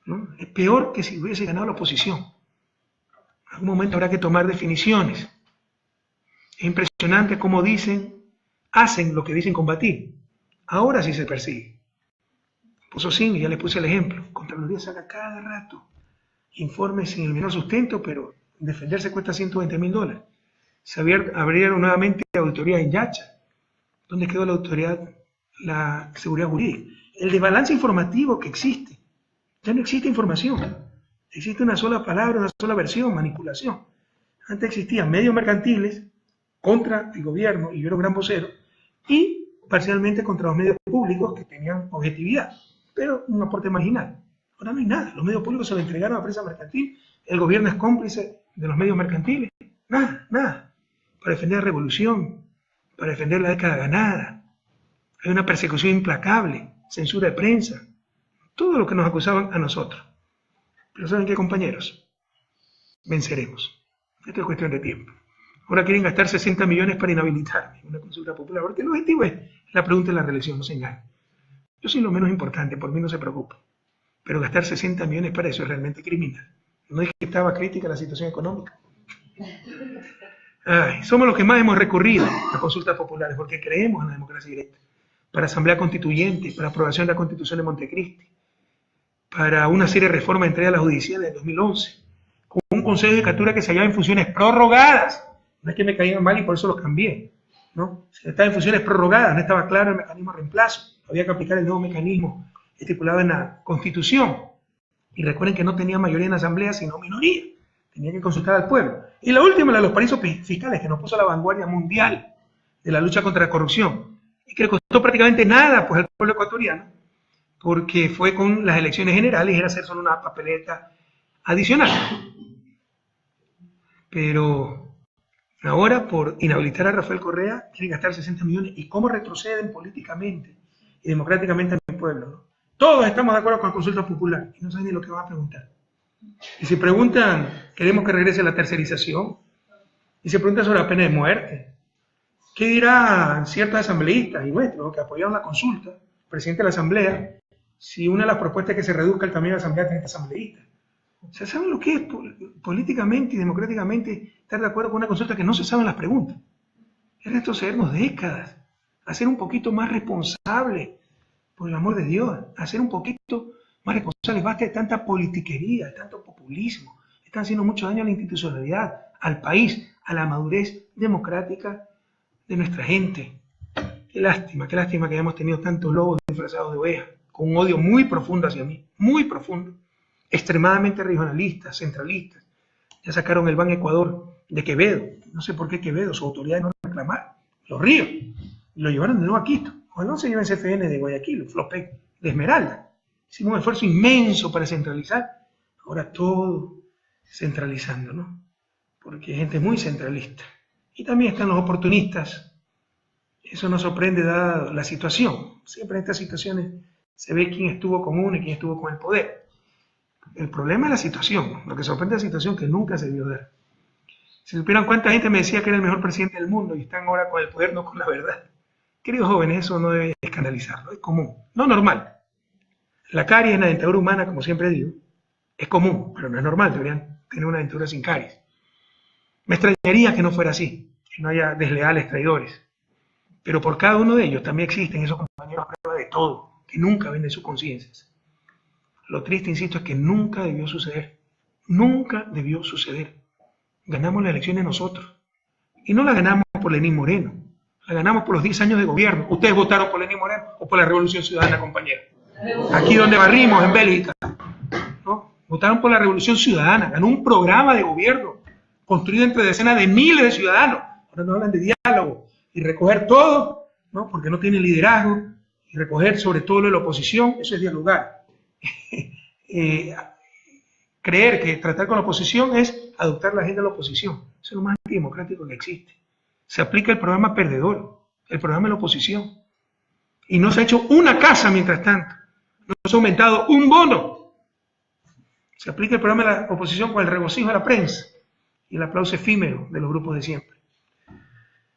¿no? Es peor que si hubiese ganado la oposición. En algún momento habrá que tomar definiciones. Es impresionante cómo hacen lo que dicen combatir. Ahora sí se persigue. Puso sin, y ya le puse el ejemplo. Contraloría saca cada rato informes sin el menor sustento, pero defenderse cuesta $120.000. Se abrieron nuevamente auditorías en Yacha. ¿Dónde quedó la autoridad, la seguridad jurídica? El desbalance informativo que existe. Ya no existe información. Existe una sola palabra, una sola versión, manipulación. Antes existían medios mercantiles contra el gobierno, y yo era un gran vocero, y parcialmente contra los medios públicos que tenían objetividad, pero un aporte marginal. Ahora no hay nada. Los medios públicos se lo entregaron a la prensa mercantil, el gobierno es cómplice de los medios mercantiles. Nada, nada. Para defender la revolución, para defender la década ganada. Hay una persecución implacable, censura de prensa, todo lo que nos acusaban a nosotros. Pero ¿saben qué, compañeros? Venceremos. Esto es cuestión de tiempo. Ahora quieren gastar 60 millones para inhabilitarme, una consulta popular, porque el objetivo es la pregunta de la reelección, no se engañen. Yo soy lo menos importante, por mí no se preocupe. Pero gastar 60 millones para eso es realmente criminal. No es que estaba crítica la situación económica. Somos los que más hemos recurrido a consultas populares porque creemos en la democracia directa. Para asamblea constituyente, para aprobación de la Constitución de Montecristi, para una serie de reformas entregadas a la judicial en 2011, con un Consejo de Judicatura que se hallaba en funciones prorrogadas. No es que me caían mal y por eso los cambié, ¿no? Si estaba en funciones prorrogadas, no estaba claro el mecanismo de reemplazo, había que aplicar el nuevo mecanismo estipulado en la Constitución. Y recuerden que no tenía mayoría en la Asamblea, sino minoría. Tenía que consultar al pueblo. Y la última, la de los paraísos fiscales, que nos puso a la vanguardia mundial de la lucha contra la corrupción. Y que le costó prácticamente nada pues, al pueblo ecuatoriano, porque fue con las elecciones generales, era hacer solo una papeleta adicional. Pero ahora, por inhabilitar a Rafael Correa, quieren gastar 60 millones. ¿Y cómo retroceden políticamente y democráticamente en el pueblo? ¿No? Todos estamos de acuerdo con la consulta popular y no saben ni lo que van a preguntar. Y si preguntan, queremos que regrese la tercerización. Y se preguntan sobre la pena de muerte. ¿Qué dirán ciertos asambleístas y nuestros que apoyaron la consulta, presidente de la asamblea, si una de las propuestas es que se reduzca el tamaño de la asamblea a 30 asambleístas? O sea, ¿saben lo que es políticamente y democráticamente estar de acuerdo con una consulta que no se saben las preguntas? Es retrocedernos décadas, a ser un poquito más responsables, por el amor de Dios, a ser un poquito más responsables. Basta de tanta politiquería, de tanto populismo. Están haciendo mucho daño a la institucionalidad, al país, a la madurez democrática de nuestra gente. Qué lástima que hayamos tenido tantos lobos disfrazados de ovejas, con un odio muy profundo hacia mí, muy profundo, extremadamente regionalistas, centralistas. Ya sacaron el Ban Ecuador de Quevedo, no sé por qué Quevedo, su autoridad no reclamaron, los ríos, y lo llevaron de nuevo a Quito. O no se lleva en CFN de Guayaquil, Flopec de Esmeralda. Hicimos un esfuerzo inmenso para centralizar, ahora todo centralizando, ¿no? Porque hay gente muy centralista. Y también están los oportunistas. Eso nos sorprende dada la situación. Siempre en estas situaciones se ve quién estuvo con uno y quién estuvo con el poder. El problema es la situación. Lo que sorprende es la situación que nunca se vio dar. Si supieran cuánta gente me decía que era el mejor presidente del mundo y están ahora con el poder, no con la verdad. Queridos jóvenes, eso no debe escandalizarlo. Es común, no normal. La caries en la dentadura humana, como siempre digo, es común, pero no es normal. Deberían tener una dentadura sin caries. Me extrañaría que no fuera así, que no haya desleales traidores. Pero por cada uno de ellos también existen esos compañeros a prueba de todo, que nunca venden sus conciencias. Lo triste, insisto, es que nunca debió suceder. Nunca debió suceder. Ganamos las elecciones nosotros. Y no la ganamos por Lenín Moreno. La ganamos por los 10 años de gobierno. ¿Ustedes votaron por Lenín Moreno o por la Revolución Ciudadana, compañeros? Aquí donde barrimos, en Bélgica. ¿No? Votaron por la Revolución Ciudadana. Ganó un programa de gobierno construido entre decenas de miles de ciudadanos. Ahora nos hablan de diálogo y recoger todo, ¿no? Porque no tiene liderazgo, y recoger sobre todo lo de la oposición, eso es dialogar. creer que tratar con la oposición es adoptar la agenda de la oposición. Eso es lo más antidemocrático que existe. Se aplica el programa perdedor, el programa de la oposición. Y no se ha hecho una casa mientras tanto. No se ha aumentado un bono. Se aplica el programa de la oposición con el regocijo de la prensa y el aplauso efímero de los grupos de siempre.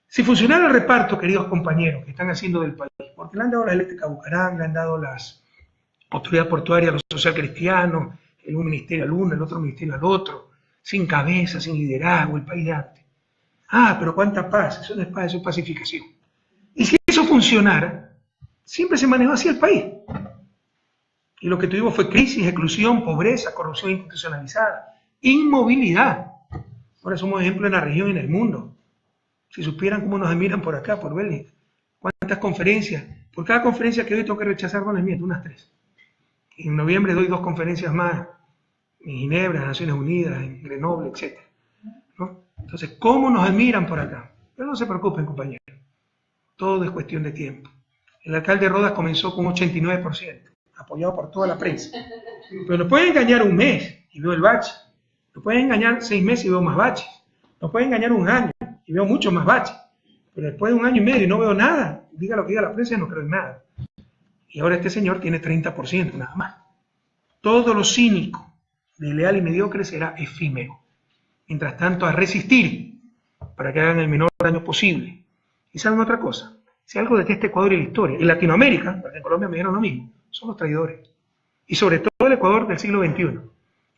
Si funcionara el reparto, queridos compañeros, que están haciendo del país, porque le han dado la eléctrica a Bucaram, le han dado las autoridades portuarias a los socialcristianos, un ministerio al uno, el otro ministerio al otro, sin cabeza, sin liderazgo, el país de antes. Ah, pero cuánta paz, eso no es paz, eso es pacificación. Y si eso funcionara, siempre se manejó así el país. Y lo que tuvimos fue crisis, exclusión, pobreza, corrupción institucionalizada, inmovilidad. Ahora somos ejemplo en la región y en el mundo. Si supieran cómo nos admiran por acá, por Bélgica, cuántas conferencias. Por cada conferencia que doy tengo que rechazar, no les miento, unas 3. En noviembre doy 2 conferencias más, en Ginebra, en Naciones Unidas, en Grenoble, etc. ¿No? Entonces, ¿cómo nos admiran por acá? Pero no se preocupen, compañeros. Todo es cuestión de tiempo. El alcalde Rodas comenzó con un 89%, apoyado por toda la prensa. Pero nos pueden engañar un mes y veo el bache. Nos pueden engañar 6 meses y veo más baches. Nos pueden engañar un año y veo muchos más baches. Pero después de 1 año y medio y no veo nada, diga lo que diga la prensa, no creo en nada. Y ahora este señor tiene 30% nada más. Todo lo cínico, desleal y mediocre será efímero. Mientras tanto, a resistir para que hagan el menor daño posible. ¿Y saben otra cosa? Si algo detesta Ecuador y la historia, en Latinoamérica, porque en Colombia me dieron lo mismo, son los traidores. Y sobre todo el Ecuador del siglo XXI.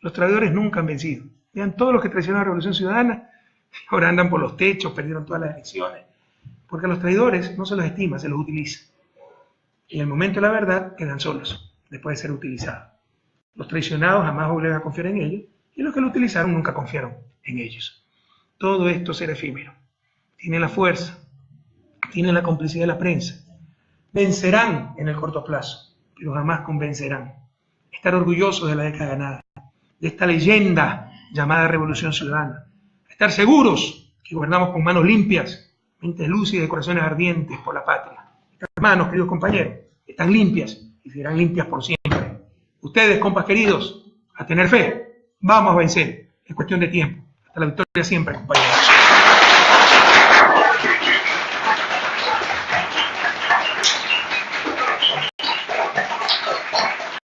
Los traidores nunca han vencido. Vean todos los que traicionaron a la Revolución Ciudadana, ahora andan por los techos, perdieron todas las elecciones. Porque a los traidores no se los estima, se los utiliza. Y en el momento de la verdad quedan solos, después de ser utilizados. Los traicionados jamás volvieron a confiar en ellos, y los que lo utilizaron nunca confiaron en ellos. Todo esto será efímero. Tienen la fuerza, tienen la complicidad de la prensa. Vencerán en el corto plazo, pero jamás convencerán. Estar orgullosos de la década ganada, de esta leyenda llamada Revolución Ciudadana. Estar seguros que gobernamos con manos limpias, mentes lúcidas y corazones ardientes por la patria. Estas manos, queridos compañeros, están limpias y serán limpias por siempre. Ustedes, compas queridos, a tener fe. Vamos a vencer. Es cuestión de tiempo. Hasta la victoria siempre, compañeros.